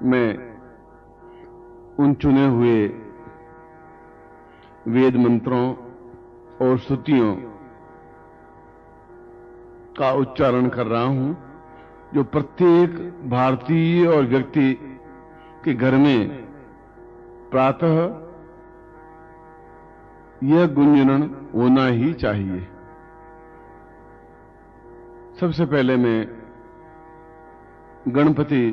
मैं उन चुने हुए वेद मंत्रों और स्तुतियों का उच्चारण कर रहा हूं जो प्रत्येक भारतीय और व्यक्ति के घर में प्रातः यह गुंजन होना ही चाहिए। सबसे पहले मैं गणपति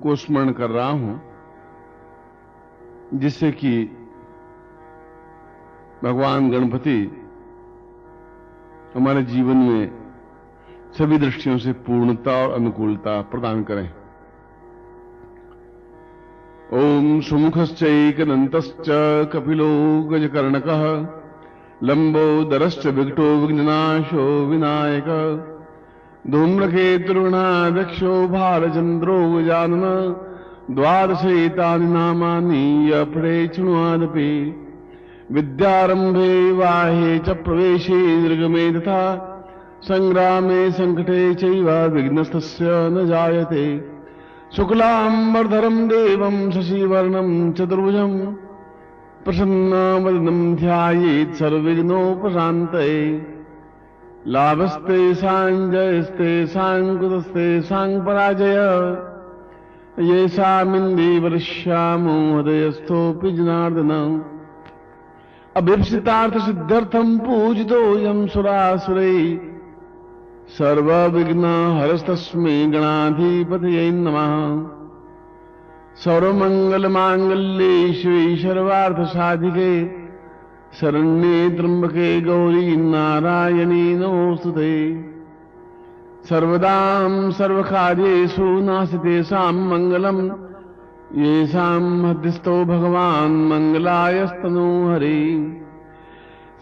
को स्मरण कर रहा हूं, जिससे कि भगवान गणपति हमारे जीवन में सभी दृष्टियों से पूर्णता और अनुकूलता प्रदान करें। ओम सुमुखश्चैकदन्तश्च कपिलो गजकर्णकः लंबोदरश्च विकटो विघ्ननाशो विनायक धूम्रकेतुर्गणाध्यक्षो भालचन्द्रो गजानन द्वादशैतानि नामानि यपठे शृण्वादपि विद्यारंभे वाहे च प्रवेशे निर्गमे तथा संग्रामे संकटे चैव विघ्नस्तस्य न जायते। शुक्लांबरधरं देवं शशिवर्णं चतुर्भुजं प्रसन्नवदनं ध्यायेत् सर्वविघ्नोपशान्तये। लाभस्ते साञ्जयस्ते साङ्कुतस्ते साङ्पराजय येषामिन्दे वर्ष्यामो हृदयस्थोऽपि जनार्दन। अभीप्सितार्थसिद्ध्यर्थं पूजितोऽयं सुरासुरैः सर्वविघ्नहरस्तस्मै गणाधिपतये नमः। सर्वमङ्गलमाङ्गल्ये शिवे सर्वार्थसाधिके शरण्ये त्र्यम्बके गौरी नारायणी नमोस्तुते। सर्वदां सर्वकार्येषु नास्ति तेषां मङ्गलम् येषां हृदिस्थो भगवान् मङ्गलायस्तनो हरे।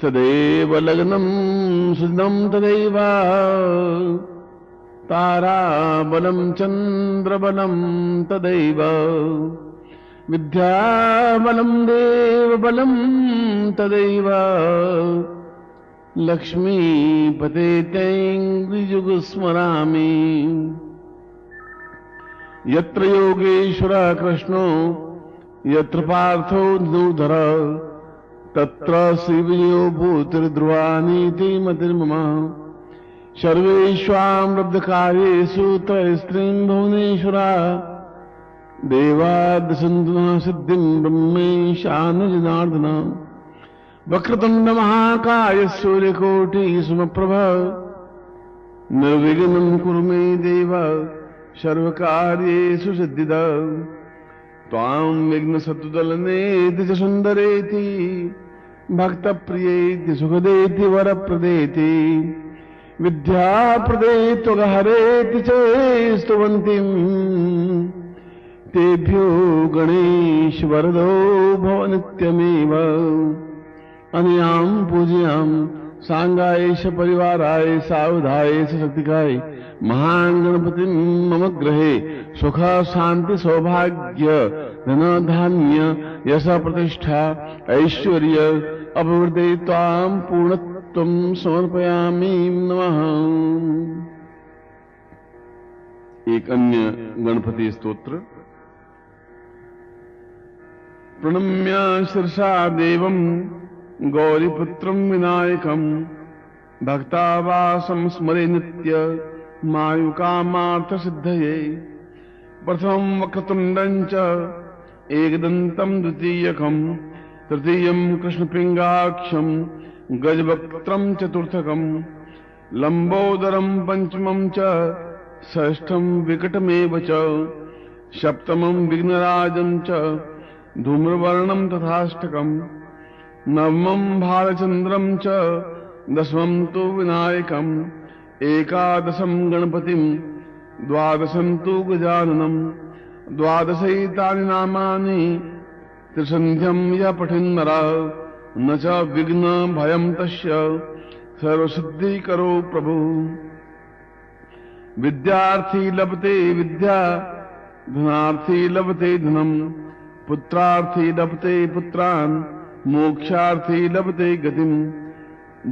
सदैव लग्नं सुदं तदैव ताराबलं चन्द्रबलं तदैव विद्याबलं देवबलं तदैव लक्ष्मीपते तैं स्मरामि। यत्र योगेश्वरः कृष्णो यत्र पार्थो धनुर्धर तत्र श्रीविजयो भूतिर्ध्रुवानीति मतिर्मम। सर्वेष्वां लब्धकार्येषु त्रयस्त्रीं भुवनेश्वरा देवादशन्तु नः सिद्धिं ब्रह्मेशान जनार्दन। वक्रतुण्ड महाकाय सूर्यकोटि समप्रभ निर्विघ्नं कुरु मे देव सर्वकार्येषु सिद्धिदा। त्वां विघ्नशत्रुदलनेति च सुन्दरेति भक्तप्रियेति सुखदेति वरप्रदेति विद्याप्रदेति त्वगहरेति च स्तुवन्तीं तेभ्यो गणेश वरदो भव नित्यमेव। अनयां पूजयां सांगायेश परिवाराय सावधाय शक्तिकाय महान् गणपतिं मम गृहे सुख शांति सौभाग्य धन धान्य यश प्रतिष्ठा ऐश्वर्य अभिवृद्धि त्वां पूर्णत्वं समर्पयामि नमः। एक अन्य गणपति स्तोत्र। प्रणम्य शिरसा देवं गौरीपुत्रं विनायकं भक्तावासं स्मरे नित्य मायुकामार्थसिद्धये। प्रथमं वक्रतुण्डं च एकदन्तं द्वितीयकं तृतीयं कृष्णपिङ्गाक्षं गजवक्त्रं चतुर्थकं लंबोदरं पंचमं च षष्ठं विकटमेव च सप्तमं विघ्नराजं च धूम्रवर्णं तथाष्टकं नवमं भालचन्द्रं च दशमं तु विनायकम् एकादशं गणपतिं द्वादशं तु गजाननं द्वादशैतानि नामानि त्रिसन्ध्यं यः पठेन्नरः न च विघ्न भयं तस्य सर्वसिद्धिकरो प्रभु। विद्यार्थी लभते विद्या धनार्थी लभते धनम पुत्रार्थी लभते पुत्रान् मोक्षार्थी लभते गतिम।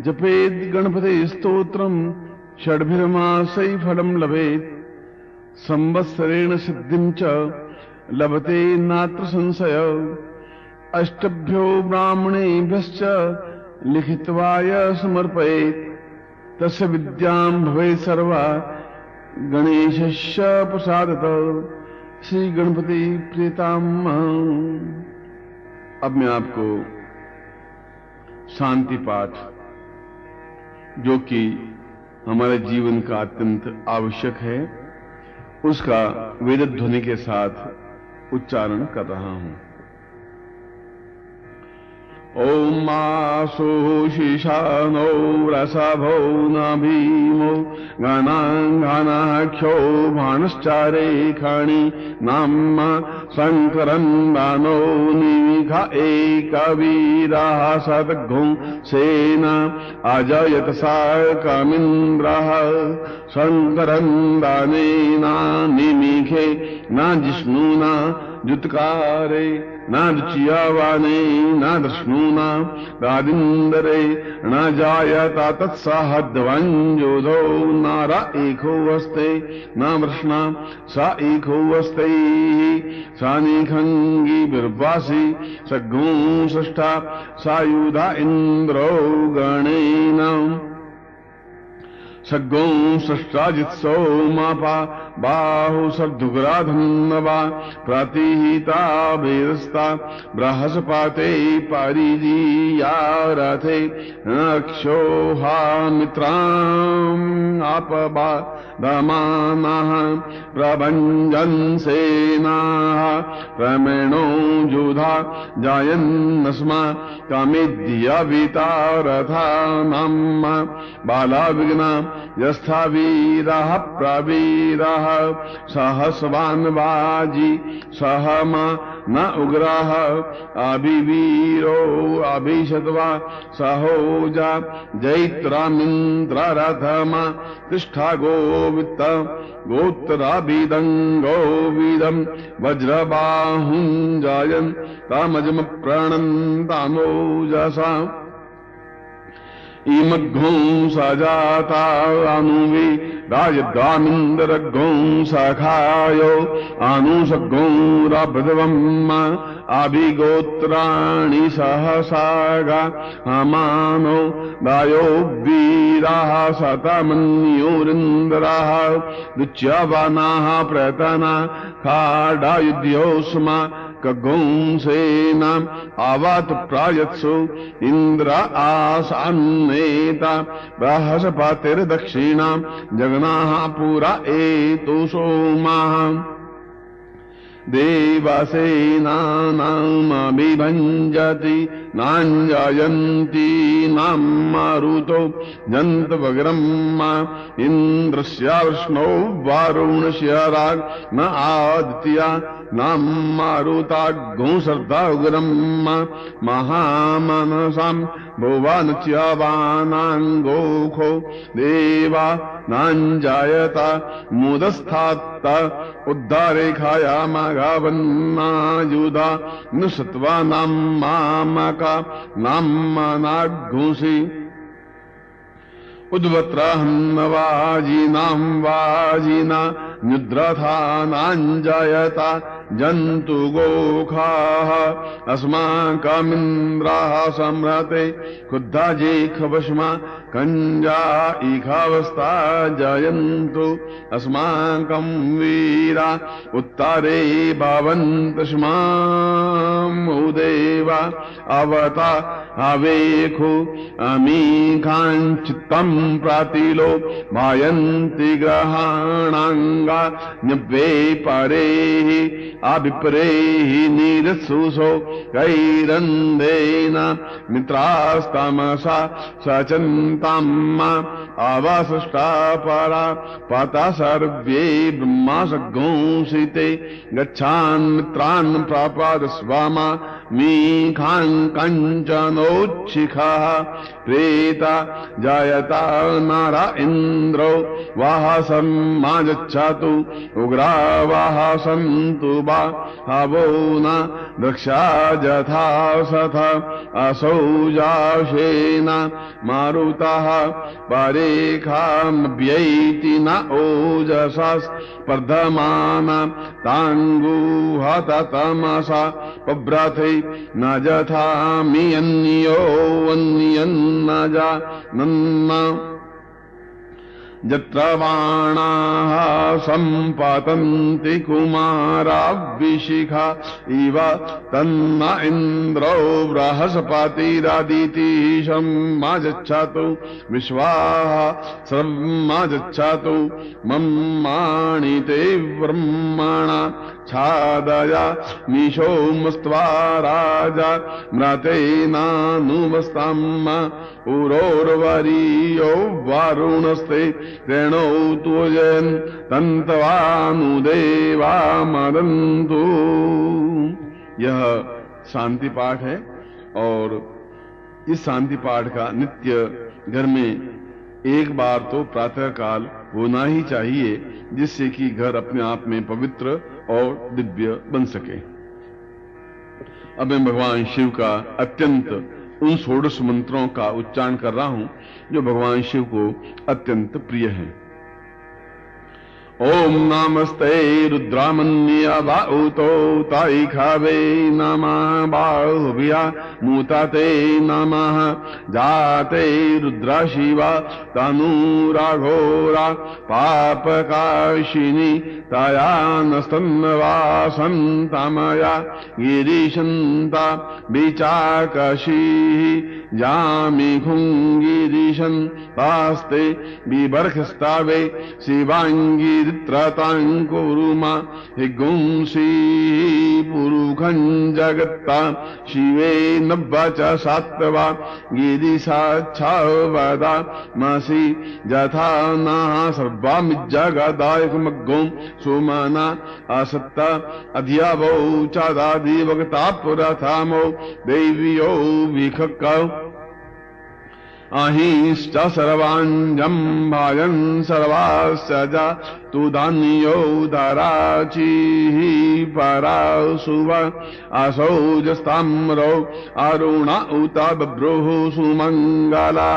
जपेद गणपते स्तोत्रम षड्भिर्मासै फलं लभेत् संवत्सरेण सिद्धिं च लभते नात्र संशय। अष्टभ्यो ब्राह्मणेभ्यश्च लिखित्वाय समर्पयेत्। तस्य विद्यां भवेत् सर्वा गणेशस्य प्रसादतः। श्री गणपति प्रीताम। अब मैं आपको शांति पाठ, जो कि हमारे जीवन का अत्यंत आवश्यक है, उसका वेद ध्वनि के साथ उच्चारण कर रहा हूं। ओम आसो शीशानो रसभो नाभीमो गणाङ्गानाख्यो भाणश्चारेखाणि नाम शङ्करन् दानो निमिघ एकवीरः सद्घुं सेना अजयत सा कामिन्द्रः। शङ्करन् दानेना निमिघे न जिष्णुना जुत्कारे न रुचियावाने न दृष्णुना दादिन्दरे न जायता तत्साहद्वञ्जोधो नार एको वस्ते न वृष्णा सा एको वस्ते। सानिखंगी बिर्वासी सग्गुं षष्ठा सायुधा इन्द्रो गणेन। सग्गों सष्टाजित्सो मापा बाहु सर्धुग्राधन्नवा प्रातिहिता भेदस्ता बृहस्पते परिजीया रथे। नक्षोहा मित्राम् आपबा दमानः प्रभञ्जन् सेनाः प्रमेणो जुधा जायन्नस्मा कामेद्यविता रथा नाम बाला विघ्ना यस्था वीरः प्रवीरः सहस्वान् वाजी सहमा न उग्रः अभिवीरो अभिशत्वा सहोजा जैत्रामिन्द्ररथमा तिष्ठा गोवित्त गोत्राभिदं वज्रबाहुं जायन् तामजम प्रणन्तामोजसा। इमग्घों सजाता अनुवि राजदामिन्द्रघों सखायो अनुसग्घों रभ्रवम् अभिगोत्राणि सहसागा अमानो दायो वीराः शतमन्योरिन्द्राः दुच्यवानाः प्रतना खाडायुध्योस्मा कगुंसेना आवात प्रायत्सु इंद्र आसान्नेता बृहस्पतिर्दक्षिणा जगनाः पुरा एतु सोमाः। देवसेनानामभिभञ्जति नाञ्जयन्ति नाम मारुतो जन्तवग्रह्मा। इन्द्रस्य विष्णो वारुणस्य राग न आदित्या नाम मारुताग्गो श्रद्धाग्रह्मा। महामनसां भुवनच्यवानाङ्गोखो देवा नाञ्जायता मुदस्थात्त उद्धारेखायामघवन्नायुधा नुसत्वा नाम्मामका नाम्मनाघुषि। उद्वत्राहन्नवाजिनां वाजिना निद्रथानाञ्जायता जन्तुगोखाः अस्माकमिन्द्राः सम्रते खुद्धा जेखवश्मा कञ्जा इखावस्ता जयन्तु अस्माकं वीरा उत्तरे भवन्तु स्मामुदेवा अवता अवेखु अमीखाञ्चित्तं प्रातिलो मायन्ति ग्रहाणाङ्गा न्यव्ये परेः अभिप्रेः नीरसुसो कैरन्देन मित्रास्तमसा सचन्ताम् अवसृष्टा परा पता सर्वे ब्रह्मासगोंसिते गच्छान् मित्रान् प्रापाद स्वामा मीखान् कञ्चनोच्छिखः प्रेता जायता नारा इन्द्रो वाहसं माजच्छतु उग्रा वाहसन्तु भावो न दक्षा जथा सथ असौ जाशेन मारुतः परेखामभ्यैति न ओजसा स्पर्धमान ताङ्गुहत तमसा पभ्रथे न जथा मियन्यो वन्यन्न जानन्न यत्र बाणाः सम्पतन्ति कुमाराभिशिखा इव तन्न इन्द्रो बृहस्पतिरदितिशं माजच्छतु विश्वाः सर्वमाजच्छतु मम्माणिते ब्रह्मणा छादया मिशोमस्त्वा राजा म्रतेनानुमस्तम् उरोर्वरीयो वारुणस्ते रेणौ तुजन् तन्तवानुदेवा मदन्तु। यह शांति पाठ है और इस शांति पाठ का नित्य घर में एक बार तो प्रातः काल होना ही चाहिए, जिससे कि घर अपने आप में पवित्र और दिव्य बन सके। अब मैं भगवान शिव का अत्यंत उन 16 मंत्रों का उच्चारण कर रहा हूं जो भगवान शिव को अत्यंत प्रिय है। ओम नमस्ते रुद्रामन्य बाहुतो ताई खावे नमः बाहुभ्या मुताते नमः जाते रुद्रा शिवा तनुराघोरा पापकाशिनी तया नस्तन्वासन्तमया गिरीशन्ता विचाकशी जामिखुङ्गिरीशन् तास्ते बिबर्खस्तावे शिवाङ्गिरित्रताङ्कुरुमा हिगुंसी पुरुखं जगत्ता शिवे नव्वच सात्वा गिरिशाच्छवदा मसि यथा नः सर्वामिज्जगदायकमग्गो सुमना असत्त अध्यवौ चादादिवक्ता पुरथामो देव्यो विखक्कौ अहिश्च सर्वाञ्जं भाजन् सर्वास्य जा तुदान्यो दराचिः परासुव असौजस्ताम्रो अरुण उत बभ्रुः सुमङ्गला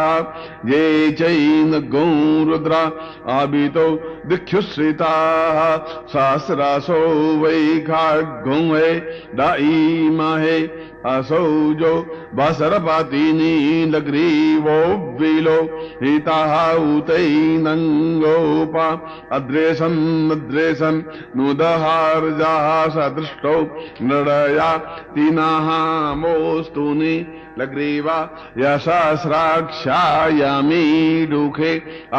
ये चैनगो रुद्रा आबितो दिक्षुश्रिताः सहस्रासो वै खाड्गो वै दाईमहे असौजो बसरपातिनी लग्रीवो विलो हिताः उतैनङ्गोपा अद्रेशन् नुदहार्जाः सदृष्टो नृडया तिनाः मोस्तुनि लग्रीवा यशस्राक्षायामीडुखे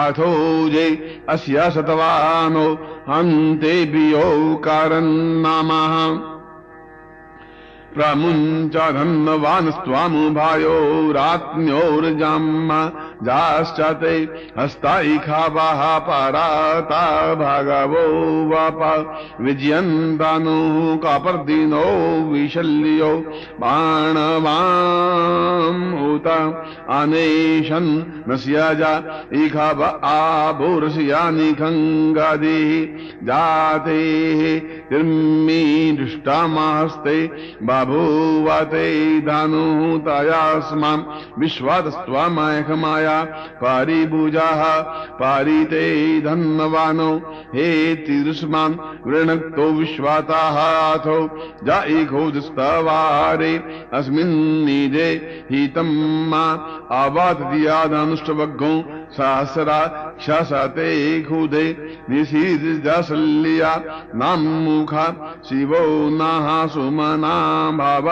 अथोजे अस्य शतवानो हन्तेभ्यो कारन्नामः प्रमुञ्चधन्वानस्त्वामुभायो रात्न्योर्जाम्मा जाश्चते हस्ताइखावाः पराता भगवो वापा विजयन्तानुः कापर्दिनो विशल्यो बाणवाम् उत अनेशन् नस्यजा इखाव आभूर्षयानि खङ्गादिः जातेः तिर्मी दृष्टामहस्ते बभूवते धनुः तयास्मां विश्वातस्त्वमैकमाया परिभुजाः परिते धन्वानो हे तिरुष्मान् वृणक्तो विश्वाताः अथो जाइघोदस्तवारे अस्मिन्निजे हितं मा अवातदियादनुष्टवग्गो सहस्रा क्षसते खुदे निशीर्जसल्या नामुखा शिवो नः सुमना भाव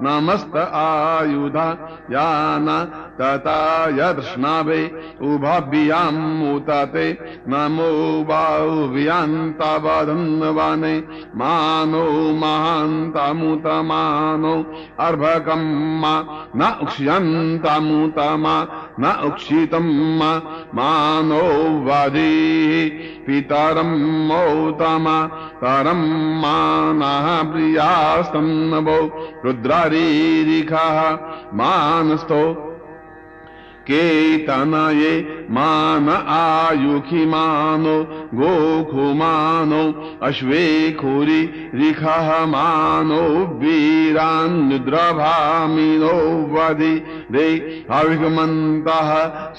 नमस्त आयुधा याना तथा यदृष्णावे उभाभ्याम् उतते नमो बाहुभ्यान्तावधन्वाने मानो महान्तामुतमानो अर्भकं मा न उक्ष्यन्तामुतमा न उक्षितं मानो वादिः पितरं मोतमा तरं मानः प्रियास्तन्नवो रुद्रारीरिखः मानस्तो केतनये मान आयुखि मानो गोखु मानो अश्वे खुरी रिखः मानो वीरान्निद्रभामिनो वधि रे हविषमन्तः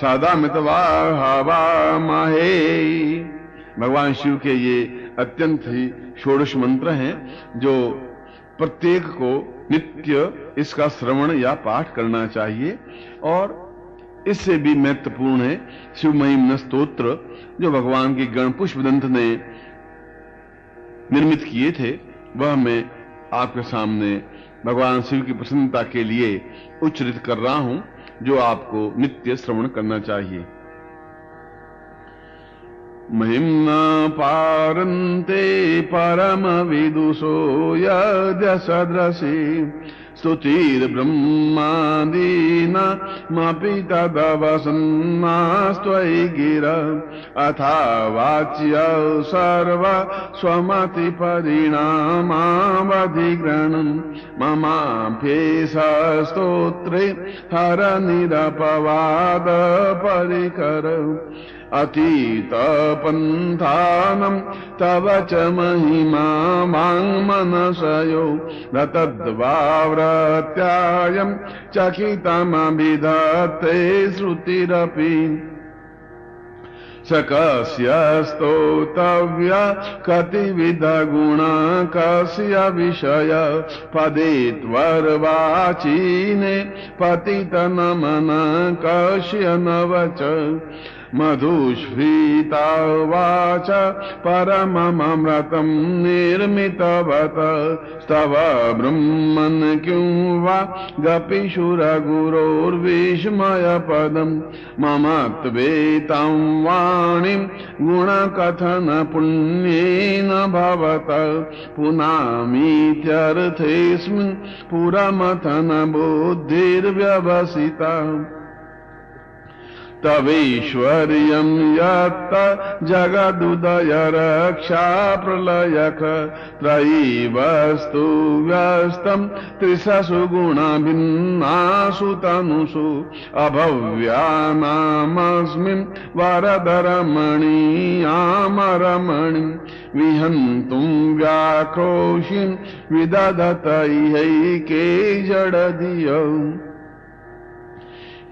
सदमितवाहवामहे। भगवान शिव के ये अत्यंत ही षोडश मंत्र हैं जो प्रत्येक को नित्य इसका श्रवण या पाठ करना चाहिए। और इससे भी महत्वपूर्ण है शिव महिम्न स्तोत्र जो भगवान के गण पुष्पदंत ने निर्मित किए थे, वह मैं आपके सामने भगवान शिव की प्रसन्नता के लिए उच्चरित कर रहा हूं, जो आपको नित्य श्रवण करना चाहिए। महिम्ना पारन्ते परम विदुषो यद्य सदृशी स्तुतिर्ब्रह्मादीनामपि तदवसन्नास्त्वयि गिरा अथा वाच्य सर्व स्वमतिपरिणामावधिग्रहणम् ममाभ्येष स्तोत्रे हरनिरपवाद परिकर अतीत पंथानम तव च महिमा वाङ्मनसयो रतद्वाव्रत्यायं चकितमभिधत्ते श्रुतिरपि सकस्य स्तोतव्या कतिविध गुण कस्य विषय पदे त्वर्वाचीने पतित नमन कस्य नवच मधुस्फीता वाच परममृतं निर्मितवत स्तव ब्रह्मन् किं वा गपिशुरगुरोर्विस्मयपदं मम त्वेतां वाणीं गुणकथन पुण्येन भवत पुनामीत्यर्थेऽस्मिन् पुरमथन बुद्धिर्व्यवसिता तवैश्वर्यं यत् जगदुदय रक्षा प्रलयक त्रयीवस्तु व्यस्तं त्रिषु गुणभिन्नासु तनुषु अभव्यानामस्मिन् वरदरमणीयामरमणिं विहन्तुं व्याक्रोशिं विदधत इहैके जडधियौ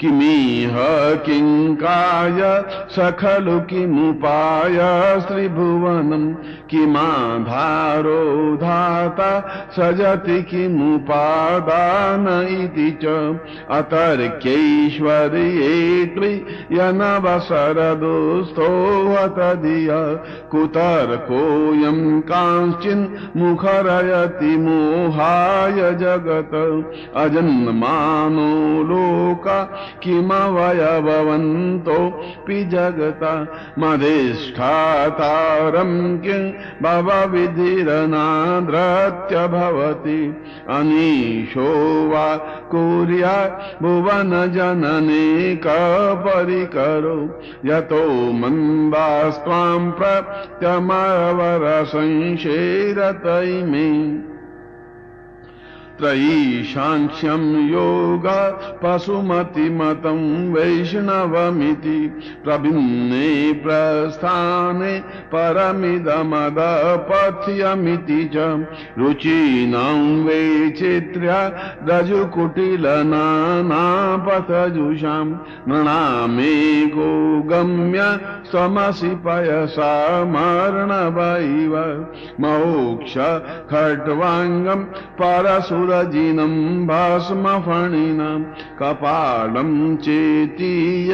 किमिह किंकाय सखलु किमुपाय श्रीभुवनं किमाधारो धाता सजति किमुपादान इति च अतर्क्यैश्वर्ये यनवसरदुस्थोहतधिया कुतर्कोऽयं कांश्चिन् मुखरयति मोहाय जगत अजन्मानो लोका किमवयवन्तोऽपि जगता मधिष्ठातारं किं भवविधिरनाद्रत्य भवति अनीशो वा कुर्यात् भुवन जनने कपरिकरो यतो मन्दास्त्वां प्रत्यमवरसंशेरतैमे त्रयीशांक्ष्यं योगा पशुमतिमतं वैष्णवमिति प्रभिन्ने प्रस्थाने परमिदमदपथ्यमिति च रुचीनां वैचित्र्या रजुकुटिलनानापथजुषां नृणामेको गम्य स्वमसि पयसा मर्णवैव मोक्ष खट्वाङ्गं परसुरजिनं भस्मफणिनां कपालं चेतीय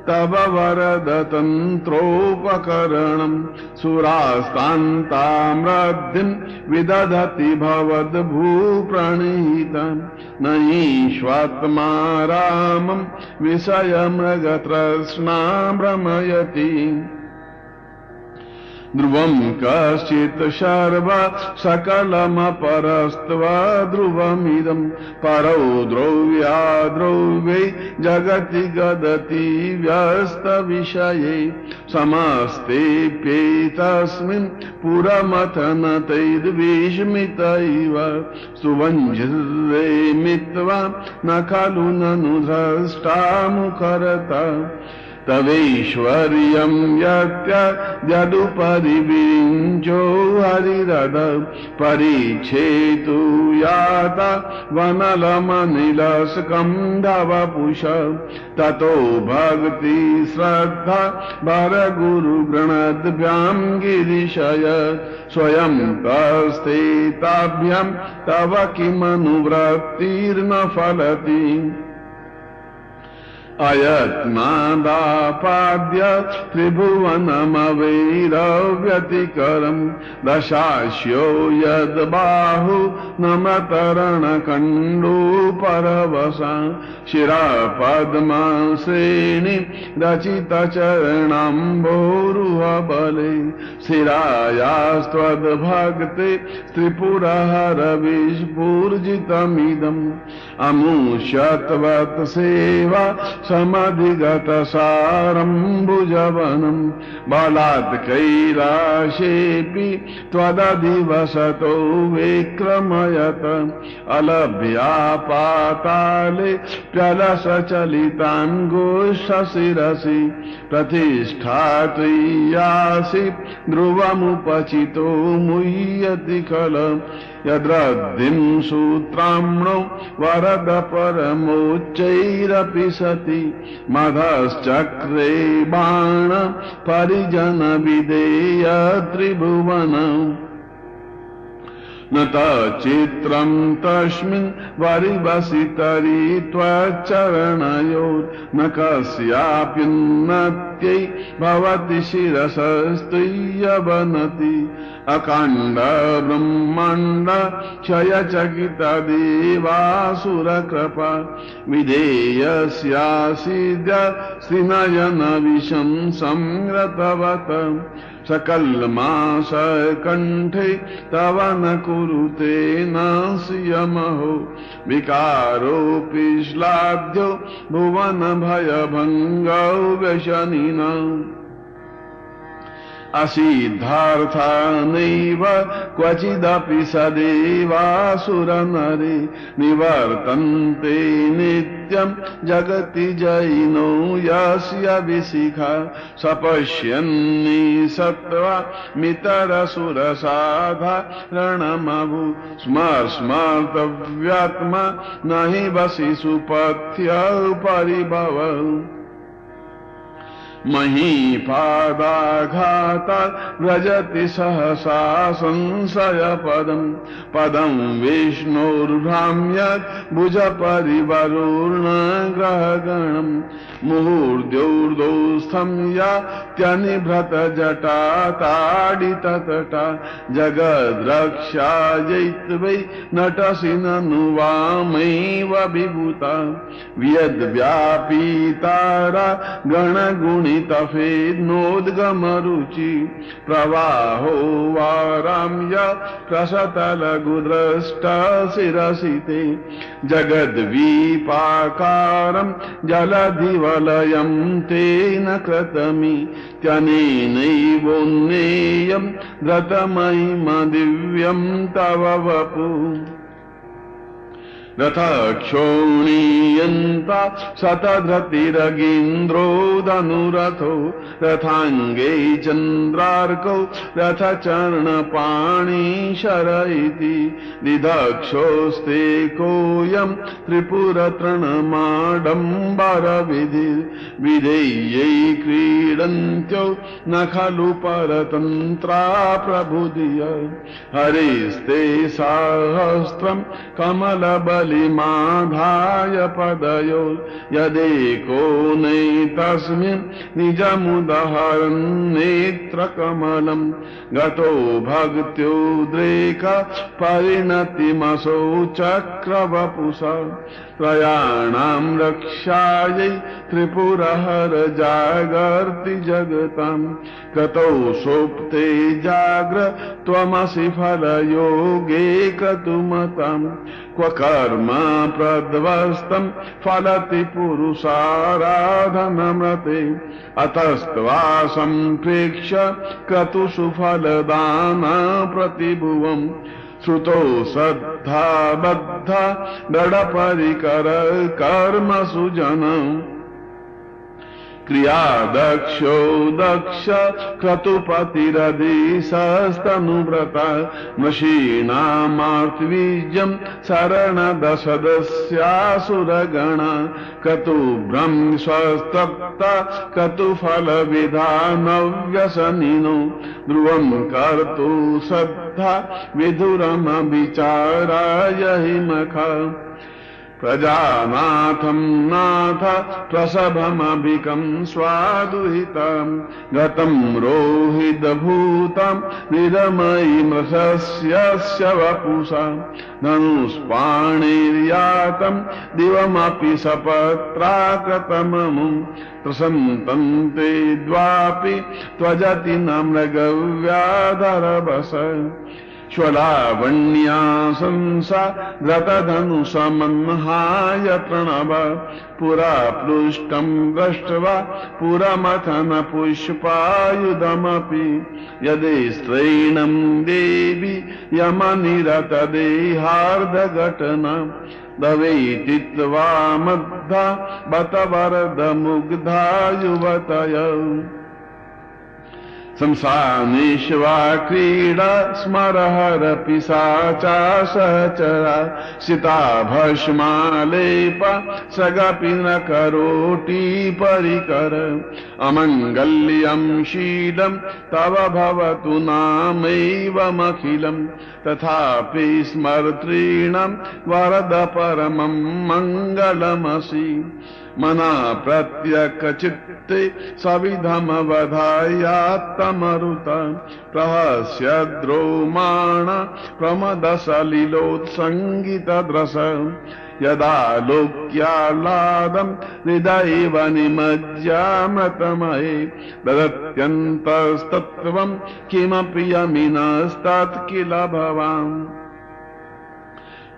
तव वरदतन्त्रोपकरणं सुरास्तान्तामृद्धिं विदधति भवद्भूप्रणीतं नैष्वात्मा रामं विषयमृगतृष्णा भ्रमयति ध्रुवं कश्चित् सर्व सकलमपरस्त्वा ध्रुवमिदं परौ द्रव्या द्रव्ये जगति गदति व्यस्तविषये समस्तेऽप्येतस्मिन् पुरमथनतैर्विस्मित इव सुवञ्जिरे मित्वा न खलु ननु द्रष्टामुखरता तवैश्वर्यं यद्यदुपरि विरिञ्चो हरिरद परीक्षेतु याता वनलमनिलस्कन्धवपुष ततो भक्ति श्रद्धा वरगुरुगणद्भ्यां गिरिशय स्वयं तस्ते ताभ्यां तव किमनुवृत्तिर्न फलति अयत्नादापाद्य त्रिभुवनमवैरव्यतिकरं दशास्यो यद्बाहु नमतरणकण्डो परवसा शिरापद्मश्रेणि रचितचरणाम्भोरुहबले शिरायास्त्वद्भक्ते त्रिपुरहरविस्फूर्जितमिदम् अमुष्यत्वत् सेवा समधिगतसारम्भुजवनं बलात् कैलाशेऽपि त्वदधिवसतो विक्रमयत अलभ्या पाताले प्यलसचलिताङ्गुशशिरसि प्रतिष्ठात्वय्यासि ध्रुवमुपचितो मुह्यति खलम् यद्रद्धिं सूत्राम्णो वरद परमोच्चैरपि सति मधश्चक्रे बाण परिजन विधेय त्रिभुवन न तच्चित्रं तस्मिन् वरिवसितरि त्वच्चरणयोर् न कस्याप्युन्नत्यै भवति शिरसस्तुय्यवनति अखण्ड ब्रह्माण्ड क्षयचकित देवासुरकृपा विधेयस्यासीद्य श्रीनयन विषं संरतवत सकलमास कंठे तव न कुरुते नास्यमहो विकारोऽपि श्लाघ्यो भुवन भयभङ्गौ व्यसनिना असिद्धार्था नैव क्वचिदपि सदेवासुरनरे निवर्तन्ते नित्यं जगति जैनो यस्य विशिखा सपश्यन्नि सत्त्वा मितरसुरसाधारणमभु स्मर्तव्यात्मा न हि वसि सुपथ्य परिभव महीपादाघाता व्रजति सहसा संशय पदं विष्णोर्भ्राम्यत् भुज परिवरोर्ण ग्रहगणम् मुहूर्द्योर्दोस्थं यात्यनिभृत जटा ताडिततटा जगद्रक्षायै नटसि ननु वामैव विभूता व्यद्व्यापीतारा गणगुणितफेनोद्गमरुचि प्रवाहो वाराम्य प्रसतलघुद्रष्टशिरसिते जगद्वीपाकारं जलधिवलयं तेन कृतमि त्यनेनैवोन्नेयं धृतमहिमदिव्यं तव वपु रथक्षोणीयन्ता शतधृतिरगीन्द्रो धनुरथो रथाङ्गे चन्द्रार्कौ रथचरणपाणी शर इति दिदक्षोस्ते कोऽयं त्रिपुरतृणमाडम्बरविधेयै क्रीडन्त्यो न खलु परतन्त्रा प्रबुधिय हरेस्ते सहस्रं कमलबल कलिमाधाय पदयो यदेको नैतस्मिन् निजमुदहरन् नेत्रकमलं गतो भक्त्युद्रेक परिणतिमसौ चक्रवपुषा त्रयाणां रक्षायै त्रिपुरहर जागर्ति जगतां कतौ सुप्ते जाग्र त्वमसि फलयोगे क्रतुमतां क्व कर्म प्रध्वस्तं फलति पुरुषाराधनमृते अतस्त्वा सम्प्रेक्ष्य क्रतुषु फलदाना प्रतिभुवम् श्रुतो श्रद्धा बद्धा दृढपरिकर कर्मसु जनम् क्रिया दक्षो दक्ष क्रतुपतिरधिशस्तनुव्रता मशीनामार्तवीर्यं शरणदशदस्यासुरगणा क्रतुभ्रं स्वस्तक्ता क्रतुफलविधानव्यसनिनो ध्रुवं कर्तु श्रद्धा विधुरमविचाराय हि मखा प्रजानाथं नाथ प्रसभमभिकं स्वादुहितं गतं रोहितभूतं निरमयि मृषस्य वपुषा धनुष्पाणिर्यातं दिवमपि सपत्राकृतममुं प्रसन्तन्ते द्वापि त्वजति न मृगव्याधरवस श्वलावण्याशंसा धृतधनुषमन्हाय प्रणव पुरा पृष्ठं दृष्ट्वा पुरमथन पुष्पायुधमपि यदि स्त्रैणं देवी यमनिरतदेहार्धघटना दवेति त्वामद्धा बत वरदमुग्धा युवतय संसानेश्वा क्रीडा स्मरहर पिशाचा सहचरा सिता भस्मालेपा सगपि न करोति परिकर अमङ्गल्यं शीलं तव भवतु नामैवमखिलं तथापि स्मर्तॄणां वरद परमं मङ्गलमसि मना प्रत्यकचित्ते सविधमवधायात्तमरुत प्रहस्यद्रोमाण प्रमदसलिलोत्सङ्गितद्रस यदा लोक्याह्लादं हृदयेव निमज्यामृतमये ददत्यन्तस्तत्त्वं किमपि यमिनस्तत् किल भवान्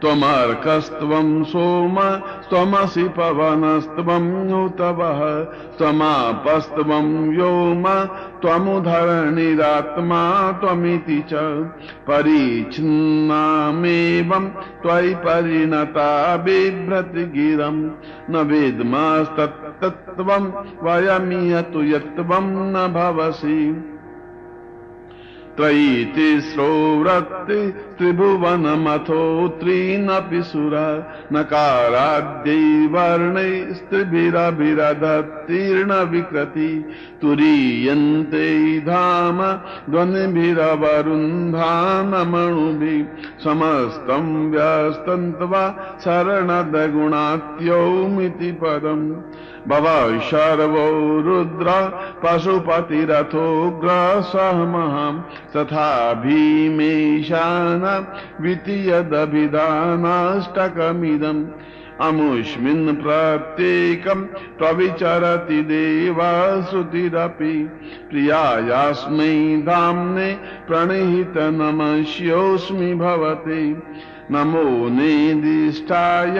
त्वमर्कस्त्वं सोम त्वमसि पवनस्त्वं नुतवः त्वमापस्त्वं व्योम त्वमुधरणिरात्मा त्वमिति च परिच्छिन्नामेवं त्वयि परिणता बिभ्रति गिरं न वेद्मस्तत्तत्त्वं वयमिह तु यत्त्वं न भवसि त्रयी तिस्रो वृत्ति त्रिभुवनमथो त्रीनपि सुरा नकाराद्यै वर्णै स्त्रिभिरभिरधत्तीर्ण विकृति तुरीयन्ते धाम ध्वनिभिरवरुन्धानमणुभिः समस्तं व्यस्तन्त्वा शरणदगुणात्योमिति पदम् भव शर्वो रुद्र पशुपतिरथोग्रसहमहं तथा भीमेशान द्वितीयदभिधानाष्टकमिदम् अमुष्मिन् प्रत्येकं प्रविचरति देवाश्रुतिरपि प्रियायास्मै धाम्ने प्रणिहित नमस्योऽस्मि भवते नमो नेदिष्ठाय